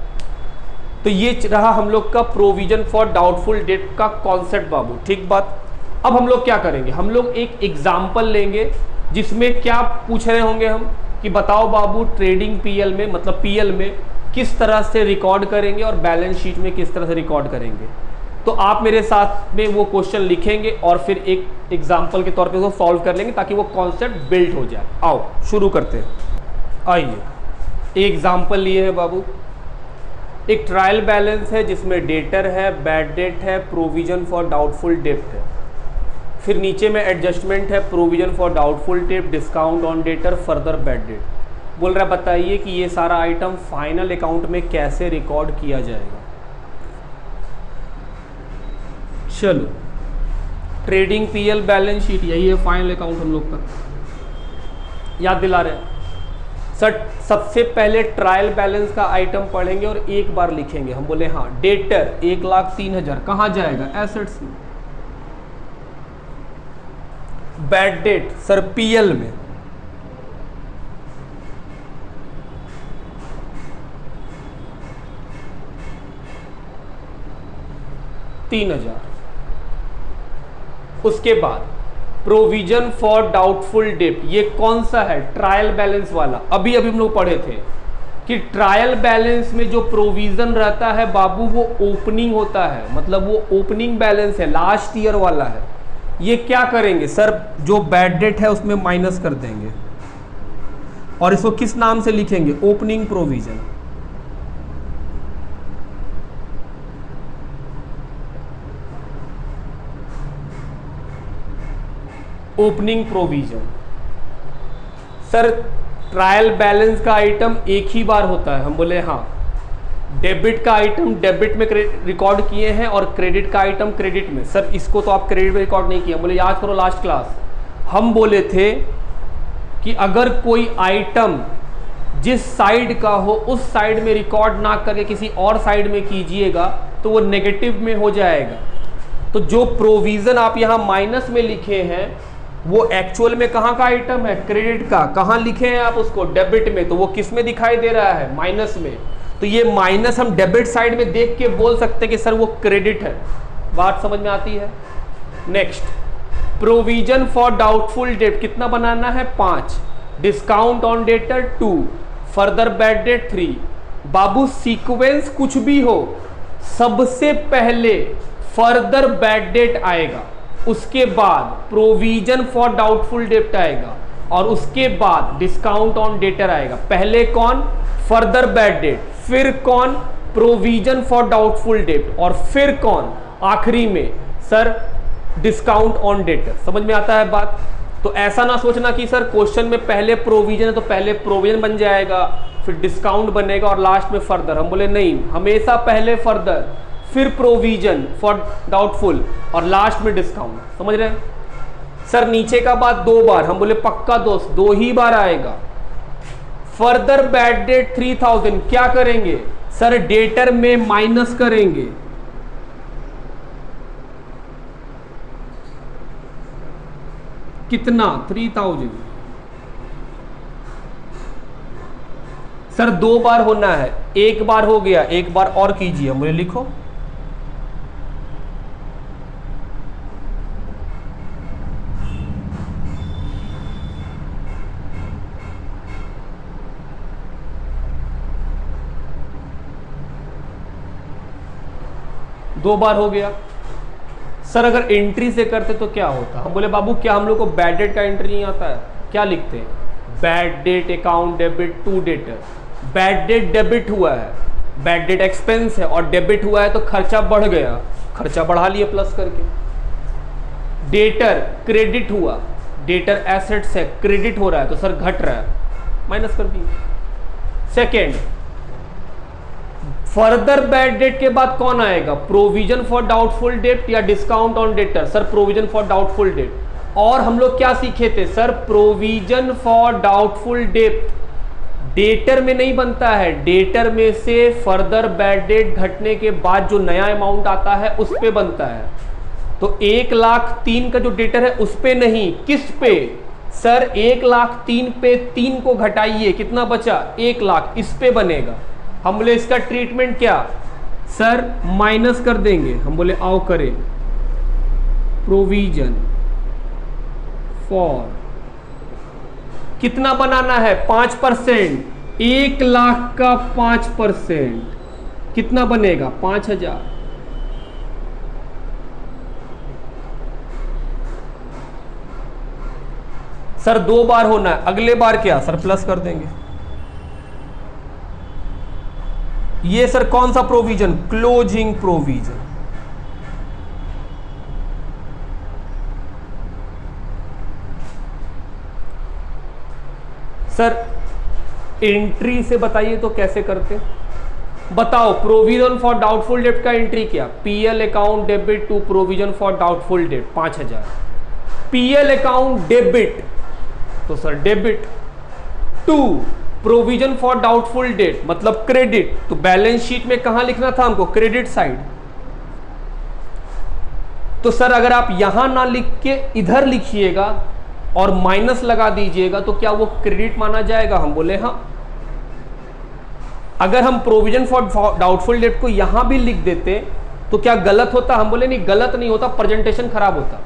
तो ये रहा हम लोग का प्रोविजन फॉर डाउटफुल डेट का कॉन्सेप्ट बाबू। ठीक बात। अब हम लोग क्या करेंगे? हम लोग एक एग्जाम्पल लेंगे जिसमें क्या पूछ रहे होंगे हम कि बताओ बाबू ट्रेडिंग पीएल में, मतलब पीएल में किस तरह से रिकॉर्ड करेंगे और बैलेंस शीट में किस तरह से रिकॉर्ड करेंगे। तो आप मेरे साथ में वो क्वेश्चन लिखेंगे और फिर एक एग्जाम्पल के तौर पे उसको सॉल्व कर लेंगे ताकि वो कॉन्सेप्ट बिल्ड हो जाए। आओ शुरू करते हैं। आइए एग्जाम्पल लिए है बाबू। एक ट्रायल बैलेंस है जिसमें डेटर है, बैड डेट है, प्रोविजन फॉर डाउटफुल डेट है, फिर नीचे में एडजस्टमेंट है, provision for doubtful date, discount on debtor, further bad debt. बोल रहा है बताइए कि ये सारा आइटम फाइनल अकाउंट में कैसे रिकॉर्ड किया जाएगा। चलो ट्रेडिंग पीएल बैलेंस शीट यही है फाइनल अकाउंट हम लोग का। याद दिला रहे हैं सर, सबसे पहले ट्रायल बैलेंस का आइटम पढ़ेंगे और एक बार लिखेंगे। हम बोले हाँ, डेटर 1,03,000 कहाँ जाएगा? एसेट्स में। बैड डेट सर पीएल में। 3,000। उसके बाद प्रोविजन फॉर डाउटफुल डेब्ट, ये कौन सा है? ट्रायल बैलेंस वाला। अभी अभी हम लोग पढ़े थे कि ट्रायल बैलेंस में जो प्रोविजन रहता है बाबू वो ओपनिंग होता है, मतलब वो ओपनिंग बैलेंस है, लास्ट ईयर वाला है। ये क्या करेंगे सर? जो बैड डेट है उसमें माइनस कर देंगे और इसको किस नाम से लिखेंगे? Opening provision. Opening provision. Sir trial balance का आइटम एक ही बार होता है। हम बोले हाँ। डेबिट का आइटम डेबिट में रिकॉर्ड किए हैं और क्रेडिट का आइटम क्रेडिट में। सर इसको तो आप क्रेडिट में रिकॉर्ड नहीं किया। बोले याद करो लास्ट क्लास हम बोले थे कि अगर कोई आइटम जिस साइड का हो उस साइड में रिकॉर्ड ना करके किसी और साइड में कीजिएगा तो वो नेगेटिव में हो जाएगा। तो जो प्रोविजन आप यहाँ माइनस में लिखे हैं वो एक्चुअल में कहाँ का आइटम है? क्रेडिट का। कहाँ लिखे हैं आप उसको? डेबिट में। तो वो किस में दिखाई दे रहा है? माइनस में। तो ये माइनस हम डेबिट साइड में देख के बोल सकते हैं कि सर वो क्रेडिट है। बात समझ में आती है? Next, provision for doubtful date कितना बनाना है? 5। Discount on debtor 2, further bad debt 3। Babu sequence कुछ भी हो, सबसे पहले फर्दर बैड डेट आएगा, उसके बाद प्रोविजन फॉर डाउटफुल डेट आएगा और उसके बाद डिस्काउंट ऑन डेटर आएगा। पहले कौन? फर्दर बैड डेट, फिर कौन? प्रोविजन फॉर डाउटफुल डेट और फिर कौन? आखिरी में सर डिस्काउंट ऑन डेटर। समझ में आता है बात? तो ऐसा ना सोचना कि सर क्वेश्चन में पहले प्रोविजन है तो पहले प्रोविजन बन जाएगा फिर डिस्काउंट बनेगा और लास्ट में फर्दर। हम बोले नहीं, हमेशा पहले फर्दर फिर प्रोविजन फॉर डाउटफुल और लास्ट में डिस्काउंट। समझ रहे हैं? सर नीचे का बात 2 बार। हम बोले पक्का दोस्त 2 ही बार आएगा। फर्दर बैड डेट 3000 क्या करेंगे? सर डेटर में माइनस करेंगे। कितना? 3000। सर 2 बार होना है, 1 बार हो गया, 1 बार और कीजिए। मुझे लिखो दो बार हो गया। सर अगर एंट्री से करते तो क्या होता? हम बोले बाबू क्या हम लोग को बैड डेट का एंट्री नहीं आता है? क्या लिखते हैं? Bad debt account debit to debtor. Bad debt debit हुआ है, बैड डेट एक्सपेंस है और डेबिट हुआ है तो खर्चा बढ़ गया, खर्चा बढ़ा लिए प्लस करके। डेटर क्रेडिट हुआ, डेटर एसेट्स है, क्रेडिट हो रहा है तो सर घट रहा है, माइनस कर दिए। सेकेंड, फर्दर बैड डेट के बाद कौन आएगा? प्रोविजन फॉर डाउटफुल डेट या discount on debtor? Sir provision for doubtful date. और हम लोग क्या सीखे थे? Sir provision for doubtful date debtor में नहीं बनता है, डेटर में से फर्दर बैड डेट घटने के बाद जो नया अमाउंट आता है उस पे बनता है। तो 1,03,000 का जो डेटर है उस पे नहीं, किस पे? सर 1,03,000 पे 3 को घटाइए, कितना बचा? 1,00,000, इस पे बनेगा। हम बोले इसका ट्रीटमेंट क्या? सर माइनस कर देंगे। हम बोले आओ करें। प्रोविजन फॉर कितना बनाना है? 5%। 1,00,000 का 5% कितना बनेगा? 5,000। सर 2 बार होना है, अगले बार क्या? सर प्लस कर देंगे। ये सर कौन सा provision? Closing provision. Sir entry से बताइए तो कैसे करते? बताओ। प्रोविजन फॉर डाउटफुल डेट का एंट्री क्या? PL account debit to provision for doubtful debt 5,000। PL account debit तो sir debit to provision for doubtful debt मतलब क्रेडिट, तो बैलेंस शीट में कहां लिखना था हमको? Credit side. तो सर अगर आप यहां ना लिख के इधर लिखिएगा और माइनस लगा दीजिएगा तो क्या वो क्रेडिट माना जाएगा? हम बोले हाँ। अगर हम प्रोविजन फॉर डाउटफुल डेट को यहां भी लिख देते तो क्या गलत होता? हम बोले नहीं, गलत नहीं होता, प्रेजेंटेशन खराब होता।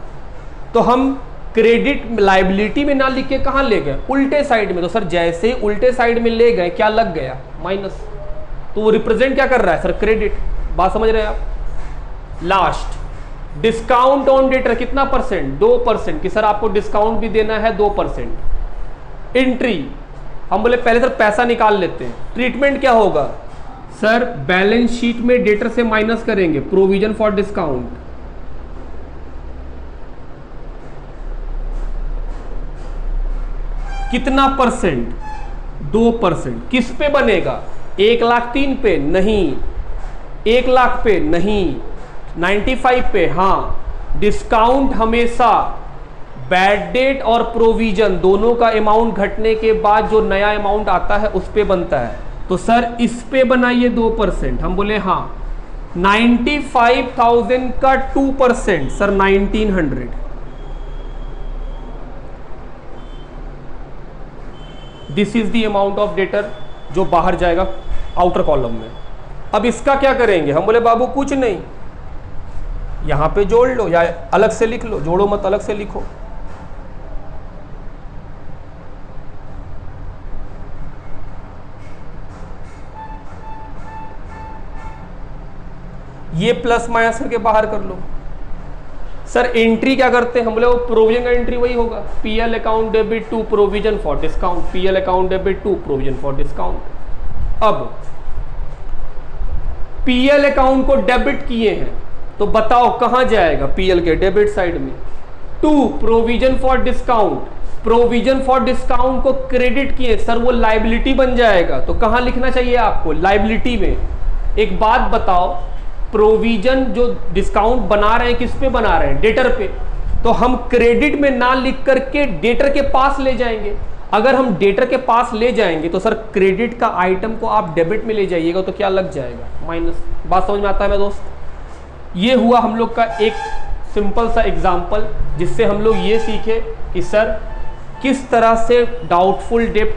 तो हम क्रेडिट लायबिलिटी में ना लिख के कहां ले गए? उल्टे साइड में। तो सर जैसे ही उल्टे साइड में ले गए क्या लग गया? माइनस। तो वो रिप्रेजेंट क्या कर रहा है सर? क्रेडिट। बात समझ रहे हैं आप? लास्ट डिस्काउंट ऑन डेटर कितना परसेंट? 2%। कि सर आपको डिस्काउंट भी देना है 2%। एंट्री हम बोले पहले सर पैसा निकाल लेते हैं। ट्रीटमेंट क्या होगा सर? बैलेंस शीट में डेटर से माइनस करेंगे, प्रोविजन फॉर डिस्काउंट। कितना परसेंट? 2%। किस पे बनेगा? 1,03,000 पे नहीं, 1,00,000 पे नहीं, 95 पे हाँ। डिस्काउंट हमेशा बैड डेट और प्रोविजन दोनों का अमाउंट घटने के बाद जो नया अमाउंट आता है उस पे बनता है। तो सर इस पे बनाइए 2%। हम बोले हाँ। 95,000 का 2% sir 1900। This is the amount of debtor जो बाहर जाएगा आउटर कॉलम में। अब इसका क्या करेंगे? हम बोले बाबू कुछ नहीं, यहां पे जोड़ लो या अलग से लिख लो, जोड़ो मत अलग से लिखो। ये प्लस माइनस करके बाहर कर लो। सर एंट्री क्या करते हैं? हम बोले वो प्रोविजन का एंट्री वही होगा, PL account debit to provision for discount, PL account debit to provision for discount. अब पीएल अकाउंट को डेबिट किए हैं तो बताओ कहां जाएगा? पीएल के डेबिट साइड में। To provision for discount, provision for discount को क्रेडिट किए सर, वो लायबिलिटी बन जाएगा। तो कहां लिखना चाहिए आपको? लायबिलिटी में। एक बात बताओ, प्रोविजन जो डिस्काउंट बना रहे हैं किस पे बना रहे हैं? डेटर पे। तो हम क्रेडिट में ना लिख करके डेटर के पास ले जाएंगे। अगर हम डेटर के पास ले जाएंगे तो सर क्रेडिट का आइटम को आप डेबिट में ले जाइएगा तो क्या लग जाएगा? माइनस। बात समझ में आता है मेरे दोस्त? ये हुआ हम लोग का एक सिंपल सा एग्जाम्पल जिससे हम लोग ये सीखे कि सर किस तरह से doubtful debt,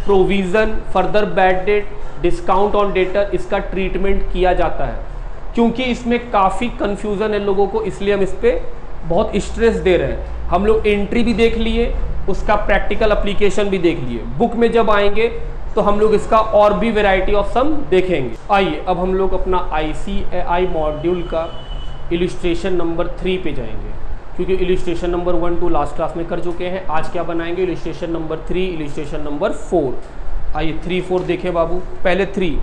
provision, further bad debt, discount on debtor, इसका ट्रीटमेंट किया जाता है। क्योंकि इसमें काफ़ी कन्फ्यूज़न है लोगों को, इसलिए हम इस पर बहुत स्ट्रेस दे रहे हैं। हम लोग एंट्री भी देख लिए, उसका प्रैक्टिकल एप्लीकेशन भी देख लिए। बुक में जब आएंगे तो हम लोग इसका और भी वैरायटी ऑफ सम देखेंगे। आइए अब हम लोग अपना ICAI मॉड्यूल का इलस्ट्रेशन नंबर 3 पे जाएंगे, क्योंकि इलस्ट्रेशन नंबर 1, 2 लास्ट क्लास में कर चुके हैं। आज क्या बनाएंगे? Illustration number 3, illustration number 4। आइए 3, 4 देखें बाबू। पहले 3,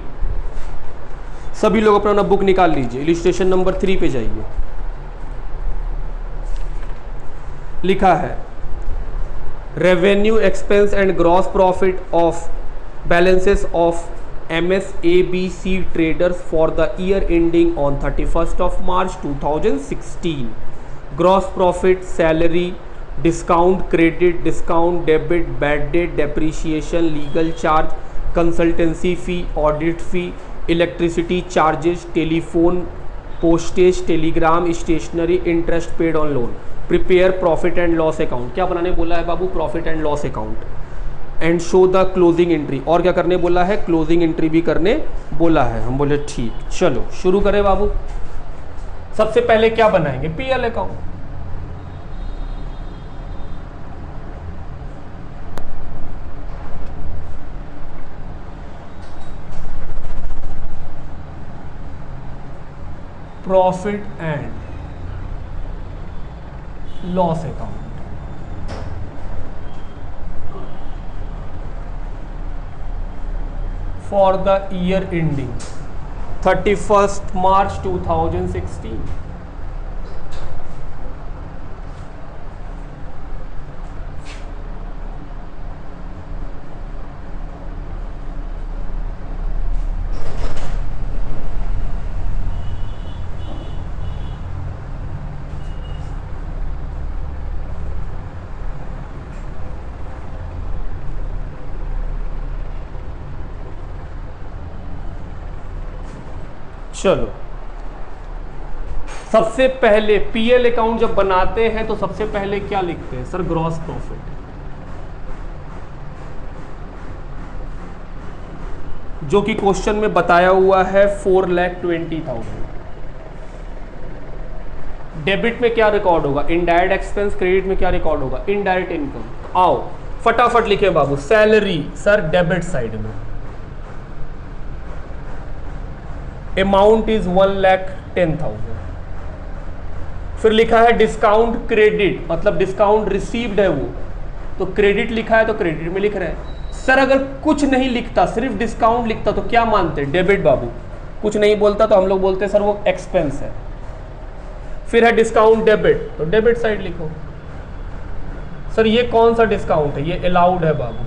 सभी लोग अपना बुक निकाल लीजिए, इलस्ट्रेशन नंबर 3 पे जाइए। लिखा है revenue, expense and gross profit of balances of MSABC traders for the year ending on 31st of March 2016. Gross profit, salary, discount, credit, discount, debit, bad debt, depreciation, legal charge, consultancy fee, audit fee, electricity charges, telephone, postage, telegram, stationery, interest paid on loan. Prepare profit and loss account. क्या बनाने बोला है बाबू? Profit and loss account. And show the closing entry. और क्या करने बोला है? क्लोजिंग एंट्री भी करने बोला है। हम बोले ठीक, चलो शुरू करें बाबू। सबसे पहले क्या बनाएंगे? PL account. Profit and loss account. For the year ending 31st March 2016. चलो सबसे पहले पीएल अकाउंट जब बनाते हैं तो सबसे पहले क्या लिखते हैं सर? ग्रॉस प्रॉफिट, जो कि क्वेश्चन में बताया हुआ है 4,20,000। डेबिट में क्या रिकॉर्ड होगा, इनडायरेक्ट एक्सपेंस, क्रेडिट में क्या रिकॉर्ड होगा, इनडायरेक्ट इनकम। आओ फटाफट लिखे बाबू, सैलरी सर डेबिट साइड में, अमाउंट इज 1,10,000। फिर लिखा है डिस्काउंट क्रेडिट, मतलब डिस्काउंट रिसीव्ड है वो, तो क्रेडिट लिखा है तो क्रेडिट में लिख रहे हैं। सर अगर कुछ नहीं लिखता, सिर्फ डिस्काउंट लिखता तो क्या मानते, डेबिट बाबू। कुछ नहीं बोलता तो हम लोग बोलते सर वो एक्सपेंस है। फिर है डिस्काउंट डेबिट, तो डेबिट साइड लिखो। सर ये कौन सा डिस्काउंट है, ये अलाउड है बाबू,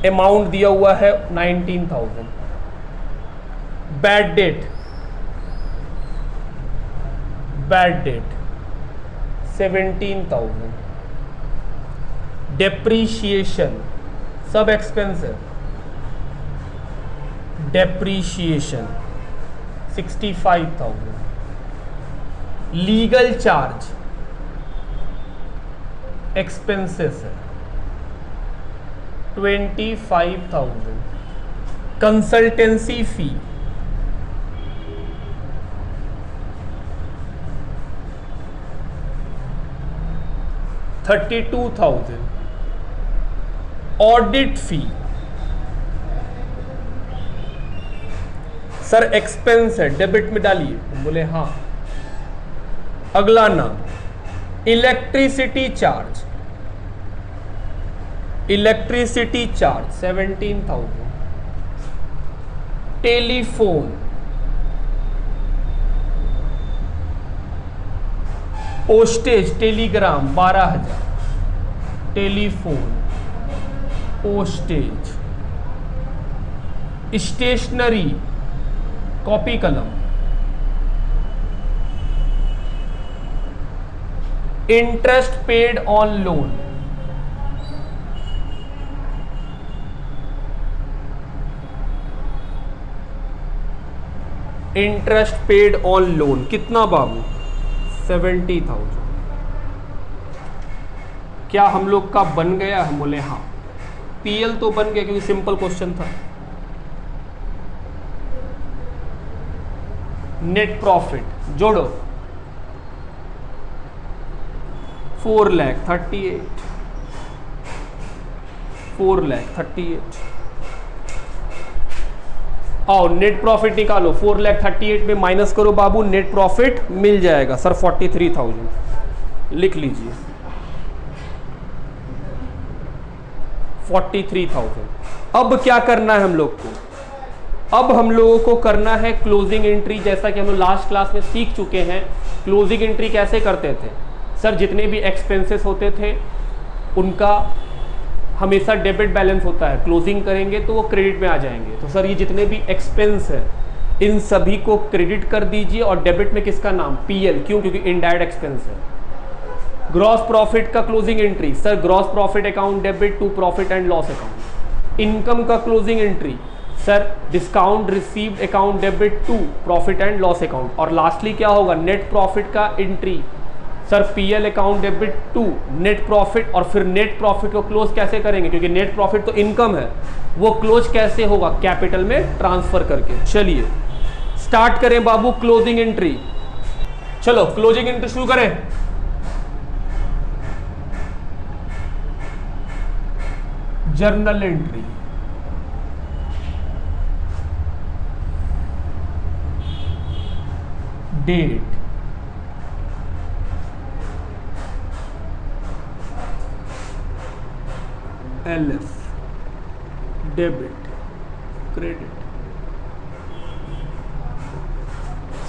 अमाउंट दिया हुआ है 19,000। Bad debt, bad debt 17,000। Depreciation सब एक्सपेंस है, डेप्रीशिएशन 65,000। लीगल चार्ज एक्सपेंसेस है 25,000। Consultancy fee 32,000। Audit fee sir expense है, डेबिट में डालिए, बोले हाँ। अगला नाम electricity charge, electricity charge 17,000। Telephone, postage telegram 12,000। Telephone, postage, stationery copy कलम, interest paid on loan, interest paid on loan कितना बाबू, 70,000। क्या हम लोग का बन गया, हम बोले हाँ। पीएल तो बन गया क्योंकि सिंपल क्वेश्चन था। नेट प्रॉफिट जोड़ो, 4,38,000, 4,38,000। आओ नेट प्रॉफिट निकालो, 4,38,000 में माइनस करो बाबू, नेट प्रॉफिट मिल जाएगा सर 43,000। लिख लीजिए 43,000। अब क्या करना है हम लोग को, अब हम लोगों को करना है क्लोजिंग एंट्री। जैसा कि हम लोग लास्ट क्लास में सीख चुके हैं, क्लोजिंग एंट्री कैसे करते थे सर, जितने भी एक्सपेंसेस होते थे उनका हमेशा डेबिट बैलेंस होता है, क्लोजिंग करेंगे तो वो क्रेडिट में आ जाएंगे। तो सर ये जितने भी एक्सपेंस है इन सभी को क्रेडिट कर दीजिए, और डेबिट में किसका नाम, पीएल। क्यों, क्योंकि इनडायरेक्ट एक्सपेंस है। ग्रॉस प्रॉफिट का closing entry sir, gross profit account debit to profit and loss account. Income का closing entry sir, discount received account debit to profit and loss account. और lastly क्या होगा, net profit का entry sir, PL account debit to net profit. और फिर net profit को close कैसे करेंगे, क्योंकि नेट प्रॉफिट तो इनकम है, वो क्लोज कैसे होगा, कैपिटल में ट्रांसफर करके। चलिए स्टार्ट करें बाबू क्लोजिंग एंट्री। चलो क्लोजिंग एंट्री शुरू करें। Journal entry, date, LF, debit, credit.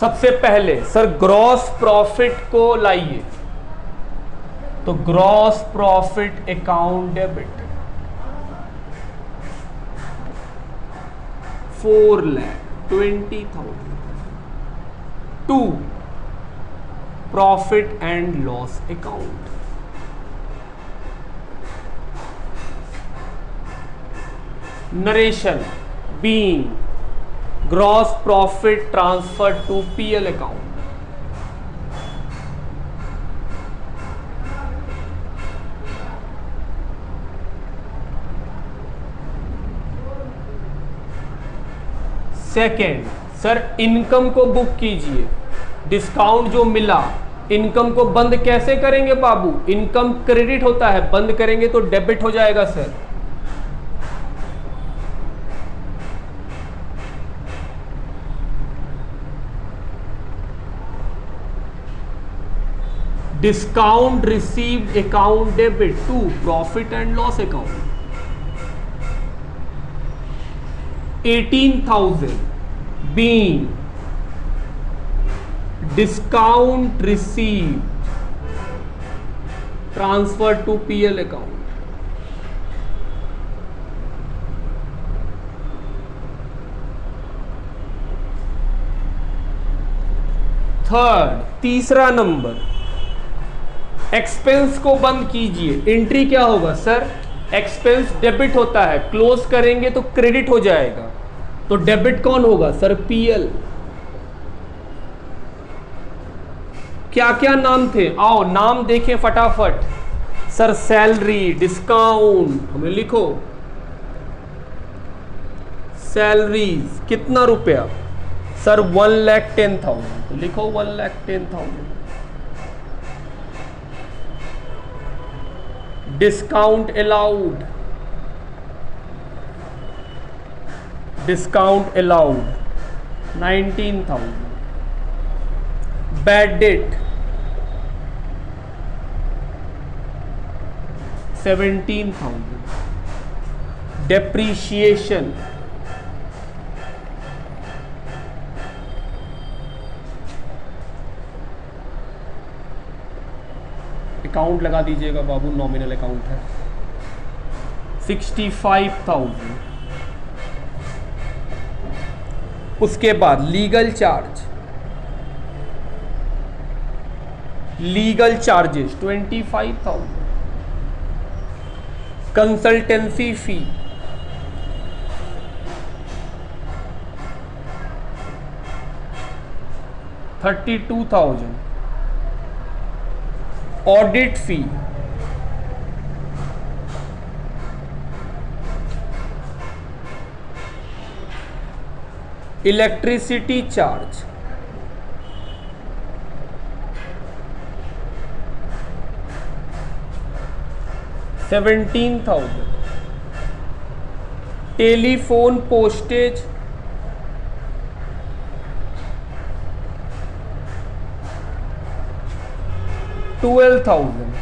सबसे पहले सर ग्रॉस प्रॉफिट को लाइए, तो gross profit account debit 4,20,000 to profit and loss account. Narration being gross profit transfer to PL account. Second sir income को book कीजिए, discount जो मिला, income को बंद कैसे करेंगे बाबू? इनकम क्रेडिट होता है, बंद करेंगे तो डेबिट हो जाएगा sir. Discount received account debit to profit and loss account. 18,000 being discount received transferred to PL account। Third, तीसरा नंबर, एक्सपेंस को बंद कीजिए। एंट्री क्या होगा सर? एक्सपेंस डेबिट होता है, क्लोज करेंगे तो क्रेडिट हो जाएगा, तो डेबिट कौन होगा सर? पीएल। क्या क्या नाम थे? आओ नाम देखें फटाफट सर। सैलरी, डिस्काउंट, हमें लिखो। सैलरीज कितना रुपया सर? 1,10,000, तो लिखो 1,10,000। Discount allowed, discount allowed 19,000। Bad debt 17,000। Depreciation account लगा दीजिएगा बाबू, नॉमिनल अकाउंट है, 65,000। उसके बाद legal charge, legal charges 25,000। Consultancy fee 32,000। Audit fee 1,000। Electricity charge 17,000। Telephone postage 12,000।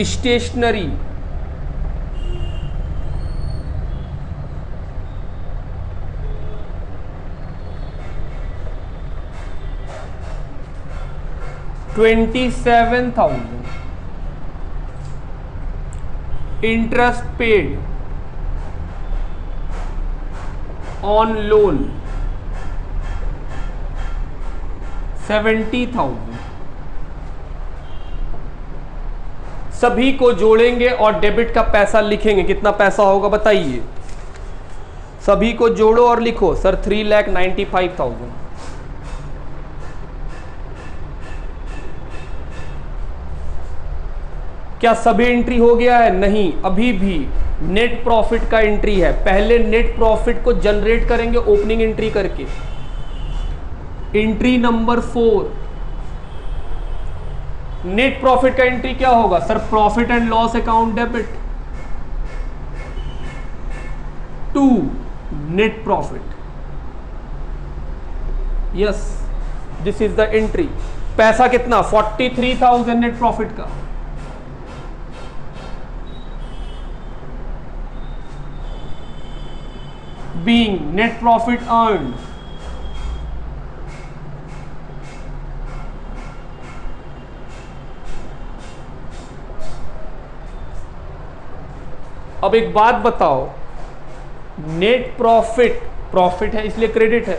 Stationery 27,000। Interest paid on loan 70,000। सभी को जोड़ेंगे और डेबिट का पैसा लिखेंगे। कितना पैसा होगा बताइए? सभी को जोड़ो और लिखो सर 3,95,000। क्या सभी एंट्री हो गया है? नहीं, अभी भी नेट प्रॉफिट का एंट्री है। पहले नेट प्रॉफिट को जनरेट करेंगे ओपनिंग एंट्री करके। एंट्री नंबर 4, नेट प्रॉफिट का एंट्री क्या होगा sir? Profit and loss account debit to net profit. Yes, this is the entry. पैसा कितना? 43,000 नेट प्रॉफिट का। being net profit earned अब एक बात बताओ, नेट प्रॉफिट, प्रॉफिट है इसलिए क्रेडिट है,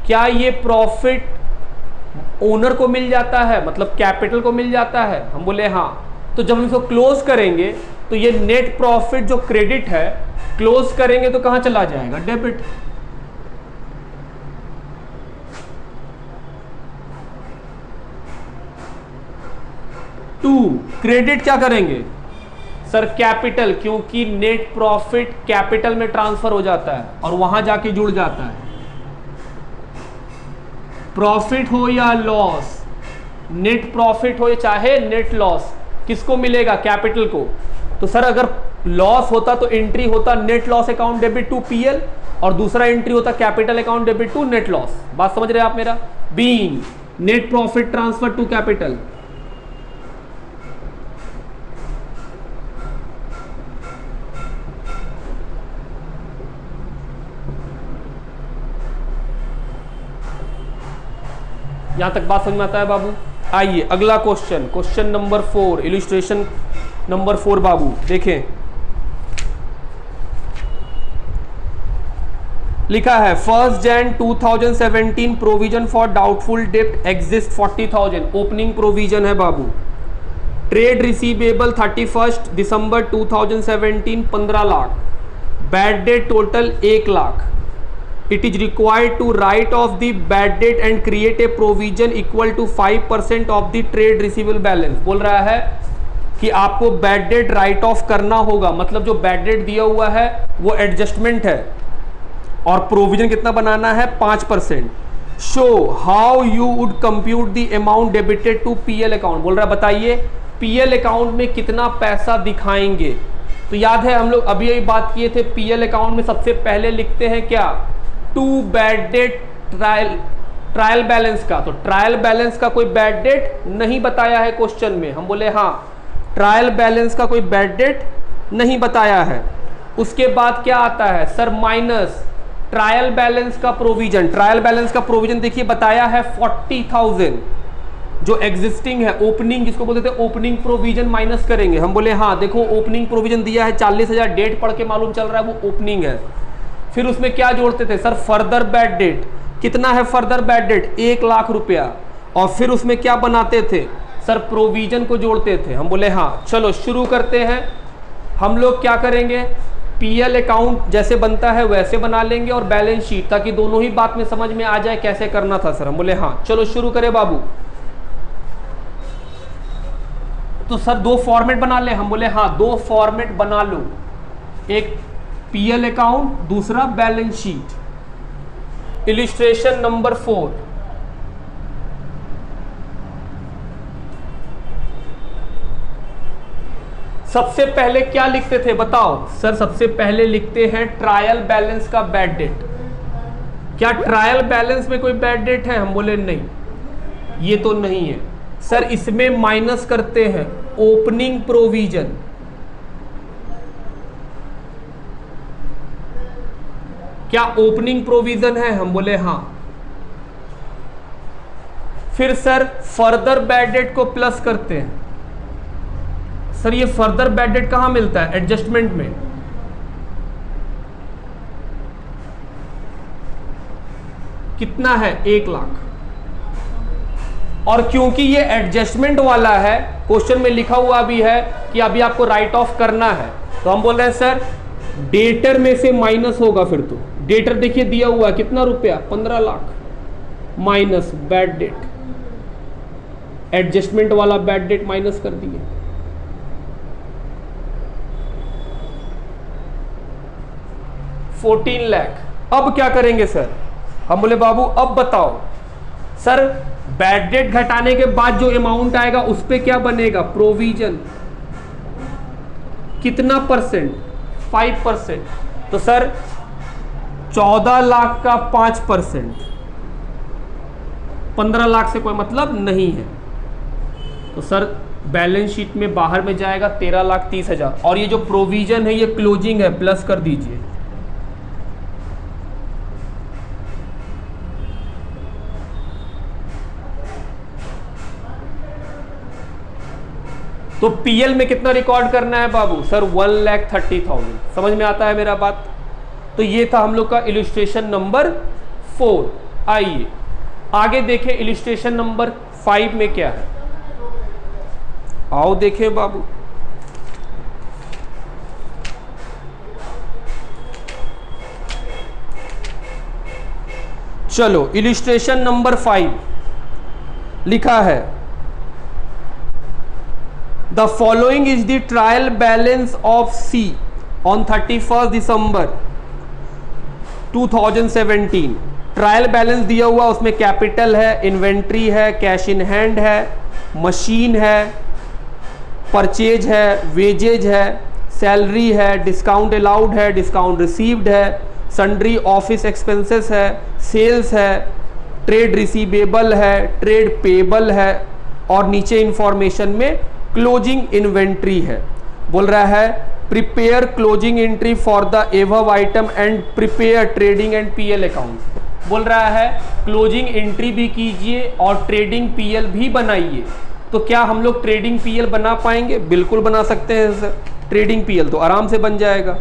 क्या ये प्रॉफिट ओनर को मिल जाता है, मतलब कैपिटल को मिल जाता है? हम बोले हाँ। तो जब हम इसको क्लोज करेंगे तो ये नेट प्रॉफिट जो क्रेडिट है, क्लोज करेंगे तो कहां चला जाएगा? डेबिट। टू क्रेडिट क्या करेंगे सर कैपिटल, क्योंकि नेट प्रॉफिट कैपिटल में ट्रांसफर हो जाता है और वहां जाके जुड़ जाता है। प्रॉफिट हो या लॉस, नेट प्रॉफिट हो या चाहे नेट लॉस, किसको मिलेगा? कैपिटल को। तो सर अगर लॉस होता तो एंट्री होता net loss account debit to PL और दूसरा एंट्री होता capital account debit to net loss. बात समझ रहे हैं आप मेरा? Being net profit transfer to capital. यहां तक बात समझ में आता है बाबू? आइए अगला question, question number 4, illustration number 4 बाबू देखें। लिखा है 1 Jan 2017 प्रोविजन फॉर डाउटफुल डेब्ट एग्जिस्ट 40,000, ओपनिंग प्रोविजन है बाबू। Trade receivable 31 December 2017 15 lakh, bad debt total 1 lakh. It is required to write off the bad debt and create a provision equal to 5% of the trade receivable balance। बोल रहा है कि आपको bad debt right of करना होगा, मतलब जो बैड डेट दिया हुआ है वो एडजस्टमेंट है और प्रोविजन कितना बनाना है? 5%। Show how you would compute the amount debited to PL account. बोल रहा है बताइए पीएल अकाउंट में कितना पैसा दिखाएंगे। तो याद है हम लोग अभी यही बात किए थे, पीएल अकाउंट में सबसे पहले लिखते हैं क्या? To bad debt trial balance का। तो ट्रायल बैलेंस का कोई बैड डेट नहीं बताया है क्वेश्चन में। हम बोले हाँ ट्रायल बैलेंस का कोई बैड डेट नहीं बताया है। उसके बाद क्या आता है सर? माइनस ट्रायल बैलेंस का प्रोविजन। ट्रायल बैलेंस का प्रोविजन देखिए बताया है 40,000 जो एग्जिस्टिंग है, ओपनिंग जिसको बोलते थे ओपनिंग प्रोविजन माइनस करेंगे। हम बोले हाँ देखो ओपनिंग प्रोविजन दिया है 40,000, डेट पढ़ के मालूम चल रहा है वो ओपनिंग है। फिर उसमें क्या जोड़ते थे सर? Further bad debt. कितना है फर्दर बैड डेट? 1 लाख रुपया। और फिर उसमें क्या बनाते थे सर? प्रोविजन को जोड़ते थे। हम बोले हाँ चलो शुरू करते हैं। हम लोग क्या करेंगे? पीएल अकाउंट जैसे बनता है वैसे बना लेंगे और बैलेंस शीट, ताकि दोनों ही बात में समझ में आ जाए कैसे करना था सर। हम बोले हाँ चलो शुरू करें बाबू। तो सर 2 फॉर्मेट बना ले। हम बोले हाँ 2 फॉर्मेट बना लो, एक पीएल अकाउंट दूसरा बैलेंस शीट। इलिस्ट्रेशन नंबर 4, सबसे पहले क्या लिखते थे बताओ सर? सबसे पहले लिखते हैं ट्रायल बैलेंस का बैड डेट। क्या ट्रायल बैलेंस में कोई बैड डेट है? हम बोले नहीं, ये तो नहीं है सर। इसमें माइनस करते हैं ओपनिंग प्रोविजन। क्या ओपनिंग प्रोविजन है? हम बोले हाँ। फिर सर फर्दर बैड डेट को प्लस करते हैं। सर ये फर्दर बैड डेट कहां मिलता है? एडजस्टमेंट में। कितना है? 1 लाख। और क्योंकि ये एडजस्टमेंट वाला है, क्वेश्चन में लिखा हुआ भी है कि अभी आपको राइट ऑफ करना है, तो हम बोल रहे हैं सर डेटर में से माइनस होगा। फिर तो डेटर देखिए दिया हुआ कितना रुपया? 15 lakh minus bad debt, adjustment वाला बैड डेट माइनस कर दिए। $14 लाख। अब क्या करेंगे सर? हम बोले बाबू अब बताओ सर बैड डेट घटाने के बाद जो अमाउंट आएगा उस पे क्या बनेगा? प्रोविजन। कितना परसेंट? 5%। तो सर 14 लाख का 5%, 15 लाख से कोई मतलब नहीं है। तो सर बैलेंस शीट में बाहर में जाएगा 13,30,000। और ये जो प्रोविजन है ये क्लोजिंग है, प्लस कर दीजिए। तो पीएल में कितना रिकॉर्ड करना है बाबू? सर 1,30,000। समझ में आता है मेरा बात? तो ये था हम लोग का इलस्ट्रेशन नंबर 4। आइए आगे देखें इलस्ट्रेशन नंबर 5 में क्या है। आओ देखें बाबू। चलो इलस्ट्रेशन नंबर 5 लिखा है the following is the trial balance of C on 31 December 2017। Trial balance दिया हुआ, उसमें कैपिटल है, इन्वेंट्री है, कैश इन हैंड है, मशीन है, परचेज है, वेजेज है, सैलरी है, डिस्काउंट अलाउड है, डिस्काउंट रिसीव्ड है, सन्ड्री ऑफिस एक्सपेंसेस है, सेल्स है, ट्रेड रिसीवेबल है, ट्रेड पेबल है, और नीचे इंफॉर्मेशन में क्लोजिंग इन्वेंट्री है। बोल रहा है prepare closing entry for the above item and prepare trading and PL account. बोल रहा है क्लोजिंग एंट्री भी कीजिए और ट्रेडिंग पीएल भी बनाइए। तो क्या हम लोग ट्रेडिंग पीएल बना पाएंगे? बिल्कुल बना सकते हैं सर, ट्रेडिंग पीएल तो आराम से बन जाएगा।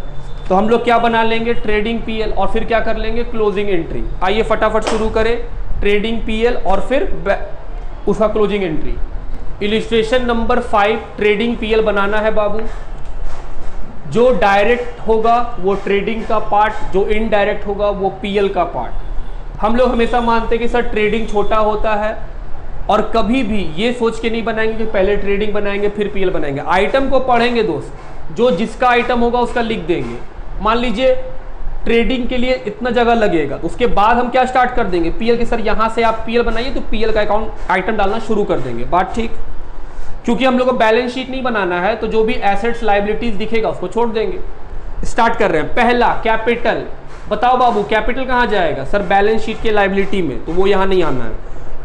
तो हम लोग क्या बना लेंगे? ट्रेडिंग पीएल, और फिर क्या कर लेंगे? Closing entry. आइए फटाफट शुरू करें, ट्रेडिंग पीएल और फिर उसका closing entry. Illustration number 5, trading PL बनाना है बाबू। जो डायरेक्ट होगा वो ट्रेडिंग का पार्ट, जो इनडायरेक्ट होगा वो पीएल का पार्ट। हम लोग हमेशा मानते हैं कि सर ट्रेडिंग छोटा होता है, और कभी भी ये सोच के नहीं बनाएंगे कि पहले ट्रेडिंग बनाएंगे फिर पीएल बनाएंगे। आइटम को पढ़ेंगे दोस्त, जो जिसका आइटम होगा उसका लिख देंगे। मान लीजिए ट्रेडिंग के लिए इतना जगह लगेगा, तो उसके बाद हम क्या स्टार्ट कर देंगे? पीएल के सर यहाँ से आप पीएल बनाइए, तो पीएल का अकाउंट आइटम डालना शुरू कर देंगे। बात ठीक? क्योंकि हम लोग को बैलेंस शीट नहीं बनाना है, तो जो भी एसेट्स लायबिलिटीज दिखेगा उसको छोड़ देंगे। स्टार्ट कर रहे हैं। पहला कैपिटल, बताओ बाबू कैपिटल कहाँ जाएगा? सर बैलेंस शीट के लायबिलिटी में, तो वो यहाँ नहीं आना है।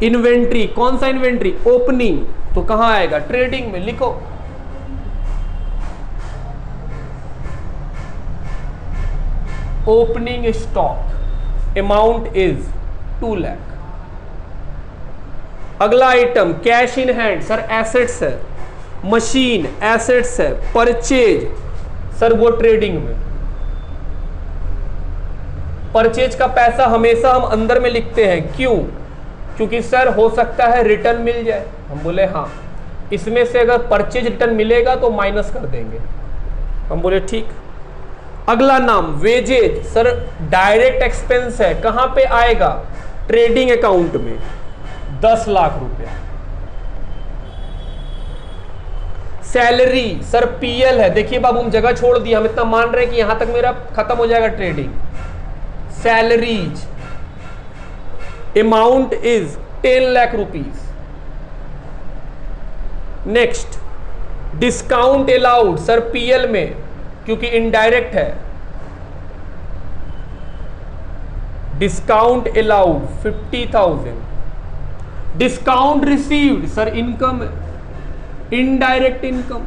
इन्वेंट्री, कौन सा इन्वेंट्री? ओपनिंग, तो कहाँ आएगा? ट्रेडिंग में। लिखो opening stock, amount is 2 lakh. अगला item cash in hand, sir assets है, मशीन एसेट्स है, परचेज, सर वो ट्रेडिंग में। परचेज का पैसा हमेशा हम अंदर में लिखते हैं, क्यों? क्योंकि सर हो सकता है रिटर्न मिल जाए। हम बोले हाँ, इसमें से अगर परचेज रिटर्न मिलेगा तो माइनस कर देंगे। हम बोले ठीक। अगला नाम वेजेज, सर डायरेक्ट एक्सपेंस है, कहां पे आएगा? ट्रेडिंग अकाउंट में, 10 लाख रुपया। सैलरी, सर पीएल है। देखिए बाबू हम जगह छोड़ दी, हम इतना मान रहे हैं कि यहां तक मेरा खत्म हो जाएगा trading. Salaries, amount is 10 lakh rupees. Next discount allowed, sir PL में, क्योंकि इनडायरेक्ट है। Discount allowed 50,000। Discount received, sir income, indirect income.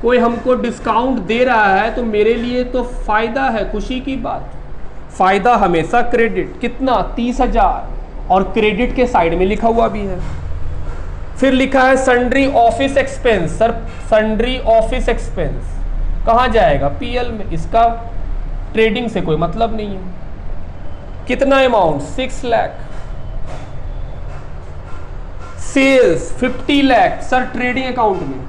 कोई हमको डिस्काउंट दे रहा है तो मेरे लिए तो फायदा है, खुशी की बात। फायदा हमेशा क्रेडिट, कितना? 30,000, और क्रेडिट के साइड में लिखा हुआ भी है। फिर लिखा है sundry office expense, sir sundry office expense कहां जाएगा? पीएल में। इसका ट्रेडिंग से कोई मतलब नहीं है। कितना amount? 6 lakh. Sales 50 lakh, sir trading account में।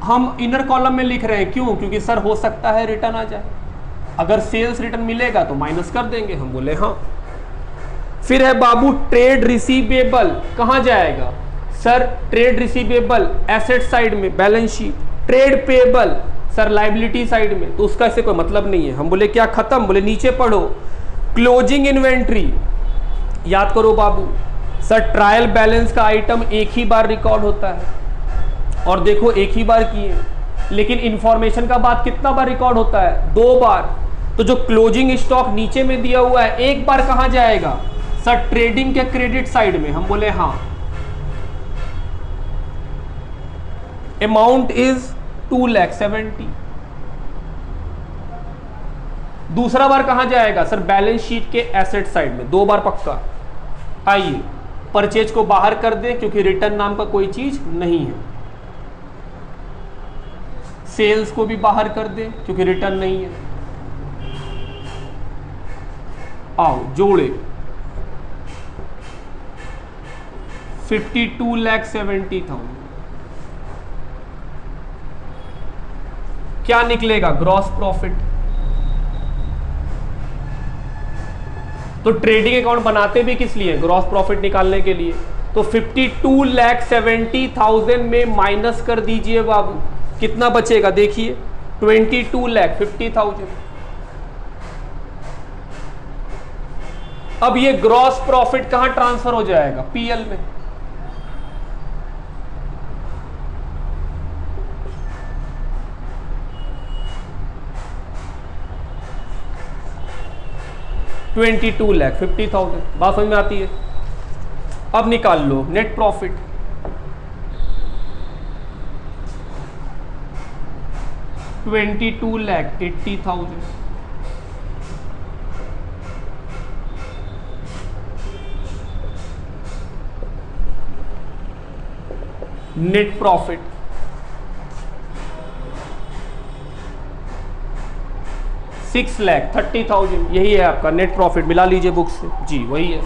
हम इनर कॉलम में लिख रहे हैं, क्यों? क्योंकि सर हो सकता है रिटर्न आ जाए। अगर सेल्स रिटर्न मिलेगा तो माइनस कर देंगे। हम बोले हाँ। फिर है बाबू ट्रेड रिसीवेबल, कहां जाएगा? Sir trade receivable asset side में, balance sheet. Trade payable, sir liability side में, तो उसका इससे कोई मतलब नहीं है। हम बोले क्या खत्म? बोले नीचे पढ़ो। क्लोजिंग इन्वेंट्री, याद करो बाबू, सर ट्रायल बैलेंस का आइटम एक ही बार रिकॉर्ड होता है, और देखो एक ही बार किए, लेकिन इंफॉर्मेशन का बात कितना बार रिकॉर्ड होता है? 2 बार। तो जो क्लोजिंग स्टॉक नीचे में दिया हुआ है, एक बार कहां जाएगा? सर ट्रेडिंग के क्रेडिट साइड में। हम बोले हाँ। Amount is 2,70,000। दूसरा बार कहां जाएगा? सर बैलेंस शीट के एसेट साइड में, 2 बार पक्का। आइए परचेज को बाहर कर दें, क्योंकि रिटर्न नाम का कोई चीज नहीं है। सेल्स को भी बाहर कर दें, क्योंकि रिटर्न नहीं है। आओ जोड़े, 52,70,000। क्या निकलेगा? Gross profit. तो ट्रेडिंग अकाउंट बनाते भी किस लिए? ग्रॉस प्रॉफिट निकालने के लिए। तो 52,70,000 में माइनस कर दीजिए बाबू, कितना बचेगा देखिए, 22,50,000। अब ये ग्रॉस प्रॉफिट कहां ट्रांसफर हो जाएगा, पीएल में। $22,50,000, बात समझ में आती है। अब निकाल लो नेट प्रॉफिट, $22,80,000। नेट प्रॉफिट $6,30,000, यही है आपका नेट प्रॉफिट, मिला लीजिए बुक से जी, वही है।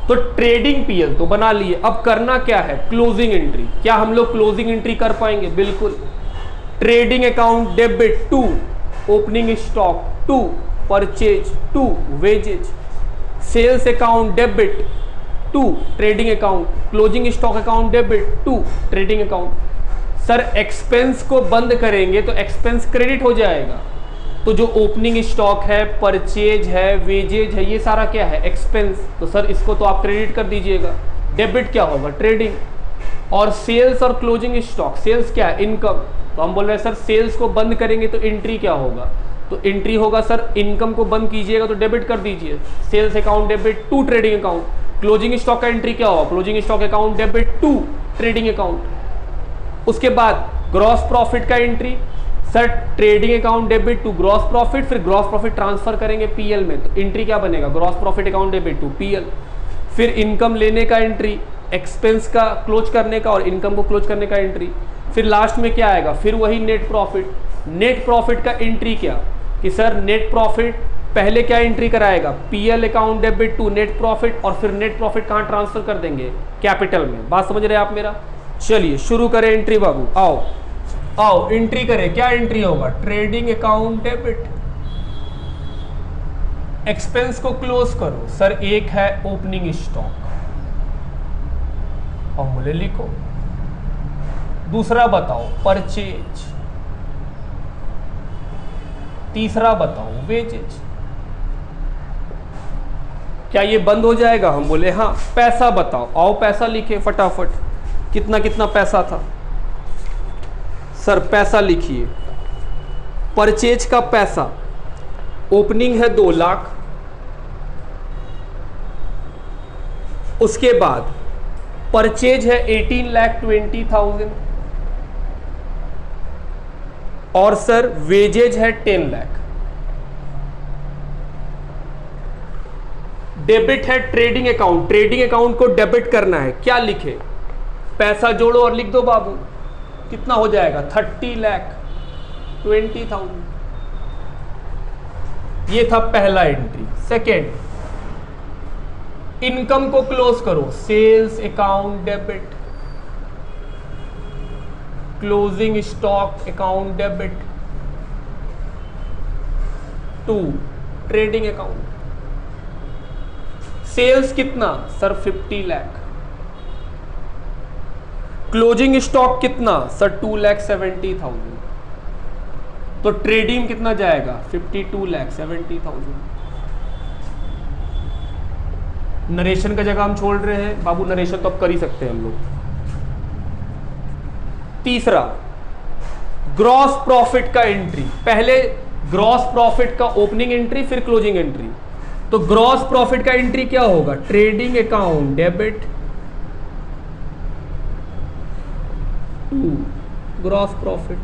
तो ट्रेडिंग पीएल तो बना लिए, अब करना क्या है, क्लोजिंग एंट्री। क्या हम लोग क्लोजिंग एंट्री कर पाएंगे, बिल्कुल। Trading account debit to opening stock to purchase to wages, sales account debit to trading account, closing stock account debit to trading account. Sir expense को बंद करेंगे तो एक्सपेंस क्रेडिट हो जाएगा, तो जो ओपनिंग स्टॉक है, परचेज है, वेजेज है, ये सारा क्या है, एक्सपेंस। तो सर इसको तो आप क्रेडिट कर दीजिएगा। डेबिट क्या होगा, ट्रेडिंग। और सेल्स और क्लोजिंग स्टॉक, सेल्स क्या है, इनकम। तो हम बोल रहे हैं सर सेल्स को बंद करेंगे तो एंट्री क्या होगा, तो एंट्री होगा सर इनकम को बंद कीजिएगा तो डेबिट कर दीजिए, sales account debit to trading account. Closing stock का एंट्री क्या होगा, closing stock account debit to trading account. उसके बाद ग्रॉस प्रॉफिट का entry, sir trading account debit to gross profit, फिर ग्रॉस प्रॉफिट ट्रांसफर करेंगे पीएल में, तो एंट्री क्या बनेगा, gross profit account debit to PL. फिर इनकम लेने का एंट्री, एक्सपेंस का क्लोज करने का और इनकम को क्लोज करने का एंट्री। फिर लास्ट में क्या आएगा, फिर वही नेट प्रॉफिट। नेट प्रॉफिट का एंट्री क्या, कि सर नेट प्रॉफिट पहले क्या एंट्री कराएगा, PL account debit to net profit, और फिर नेट प्रॉफिट कहाँ ट्रांसफर कर देंगे, कैपिटल में। बात समझ रहे हैं आप मेरा। चलिए शुरू करें एंट्री बाबू, आओ आओ एंट्री करें। क्या एंट्री होगा, ट्रेडिंग अकाउंट डेबिट। एक्सपेंस को क्लोज करो, सर एक है ओपनिंग स्टॉक, फॉर्मूले लिखो। दूसरा बताओ परचेज, तीसरा बताओ वेजेज। क्या ये बंद हो जाएगा, हम बोले हाँ। पैसा बताओ, आओ पैसा लिखे फटाफट, कितना कितना पैसा था। सर पैसा लिखिए, परचेज का पैसा, ओपनिंग है 2 लाख, उसके बाद परचेज है 18,20,000, और सर वेजेज है 10 लाख। डेबिट है ट्रेडिंग अकाउंट, ट्रेडिंग अकाउंट को डेबिट करना है, क्या लिखे, पैसा जोड़ो और लिख दो बाबू, कितना हो जाएगा 30,20,000। ये था पहला एंट्री। सेकेंड, इनकम को क्लोज करो, sales account debit, closing stock account debit to trading account. Sales कितना, सर 50 लाख। क्लोजिंग स्टॉक कितना, सर 2,70,000। तो ट्रेडिंग कितना जाएगा, 52,70,000। नरेशन का जगह हम छोड़ रहे हैं बाबू, नरेशन तो अब कर ही सकते हैं हम लोग। तीसरा, ग्रॉस प्रॉफिट का एंट्री, पहले ग्रॉस प्रॉफिट का ओपनिंग एंट्री फिर क्लोजिंग एंट्री। तो ग्रॉस प्रॉफिट का एंट्री क्या होगा, trading account debit to gross profit.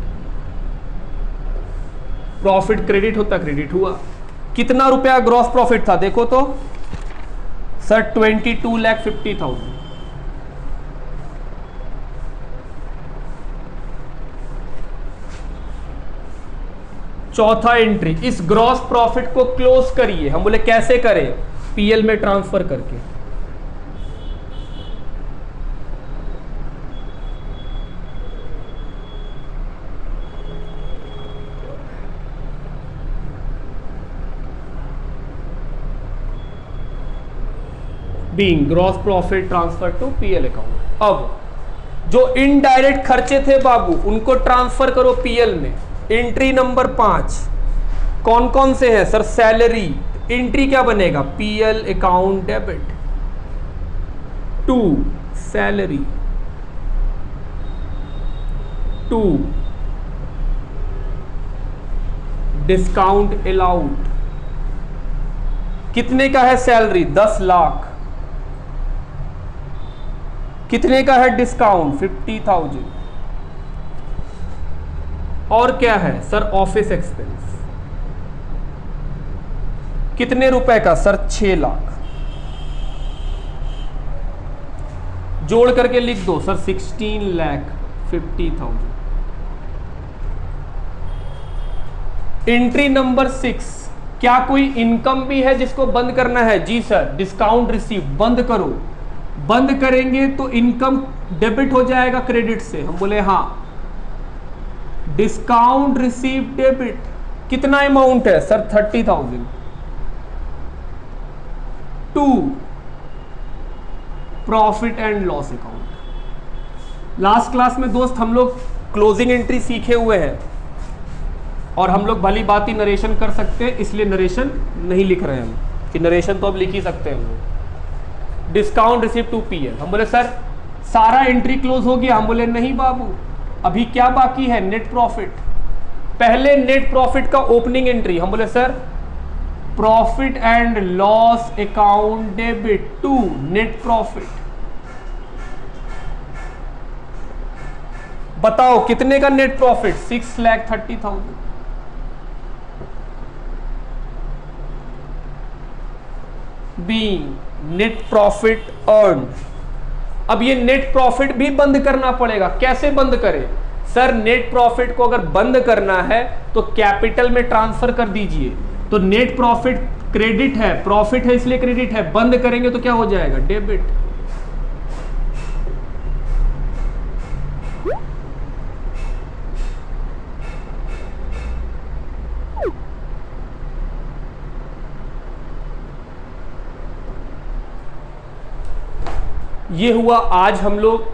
Profit credit होता, क्रेडिट हुआ। कितना रुपया ग्रॉस प्रॉफिट था देखो तो, सर 22,50,000। चौथा एंट्री, इस ग्रॉस प्रॉफिट को क्लोज करिए। हम बोले कैसे करें, पीएल में ट्रांसफर करके। Being gross profit transfer to PL account. अब जो इनडायरेक्ट खर्चे थे बाबू उनको ट्रांसफर करो पीएल में। एंट्री नंबर 5 कौन कौन से हैं सर? सैलरी, एंट्री क्या बनेगा? PL account debit to salary to discount allowed. कितने का है सैलरी? 10 लाख। कितने का है डिस्काउंट? 50,000। और क्या है सर? Office expense. कितने रुपए का सर? 6 लाख। जोड़ करके लिख दो सर 16,50,000। एंट्री नंबर 6 क्या कोई इनकम भी है जिसको बंद करना है? जी सर, डिस्काउंट रिसीव बंद करो। बंद करेंगे तो इनकम डेबिट हो जाएगा क्रेडिट से। हम बोले हाँ, डिस्काउंट रिसीव डेबिट। कितना अमाउंट है sir? 30,000 to profit and loss account. Last class में दोस्त हम लोग क्लोजिंग एंट्री सीखे हुए हैं और हम लोग भली बात ही नरेशन कर सकते हैं, इसलिए नरेशन नहीं लिख रहे हैं हम, कि नरेशन तो अब लिख ही सकते हैं हम लोग। Discount receive to PL. हम बोले सर सारा एंट्री क्लोज हो गया। हम बोले नहीं बाबू, अभी क्या बाकी है? Net profit. पहले नेट प्रॉफिट का ओपनिंग एंट्री। हम बोले sir profit and loss account debit to net profit. बताओ कितने का net profit? 6,30,000। Being net profit earn. अब ये नेट प्रॉफिट भी बंद करना पड़ेगा। कैसे बंद करें सर? नेट प्रॉफिट को अगर बंद करना है तो कैपिटल में ट्रांसफर कर दीजिए। तो नेट प्रॉफिट क्रेडिट है, प्रॉफिट है इसलिए क्रेडिट है। बंद करेंगे तो क्या हो जाएगा? डेबिट। ये हुआ आज हम लोग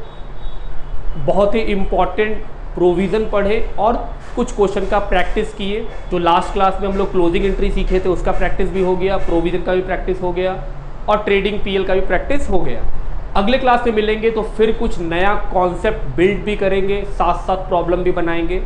बहुत ही इंपॉर्टेंट प्रोविजन पढ़े और कुछ क्वेश्चन का प्रैक्टिस किए। तो लास्ट क्लास में हम लोग क्लोजिंग एंट्री सीखे थे, उसका प्रैक्टिस भी हो गया, प्रोविजन का भी प्रैक्टिस हो गया और ट्रेडिंग पीएल का भी प्रैक्टिस हो गया। अगले क्लास में मिलेंगे तो फिर कुछ नया कॉन्सेप्ट बिल्ड भी करेंगे, साथ साथ प्रॉब्लम भी बनाएंगे।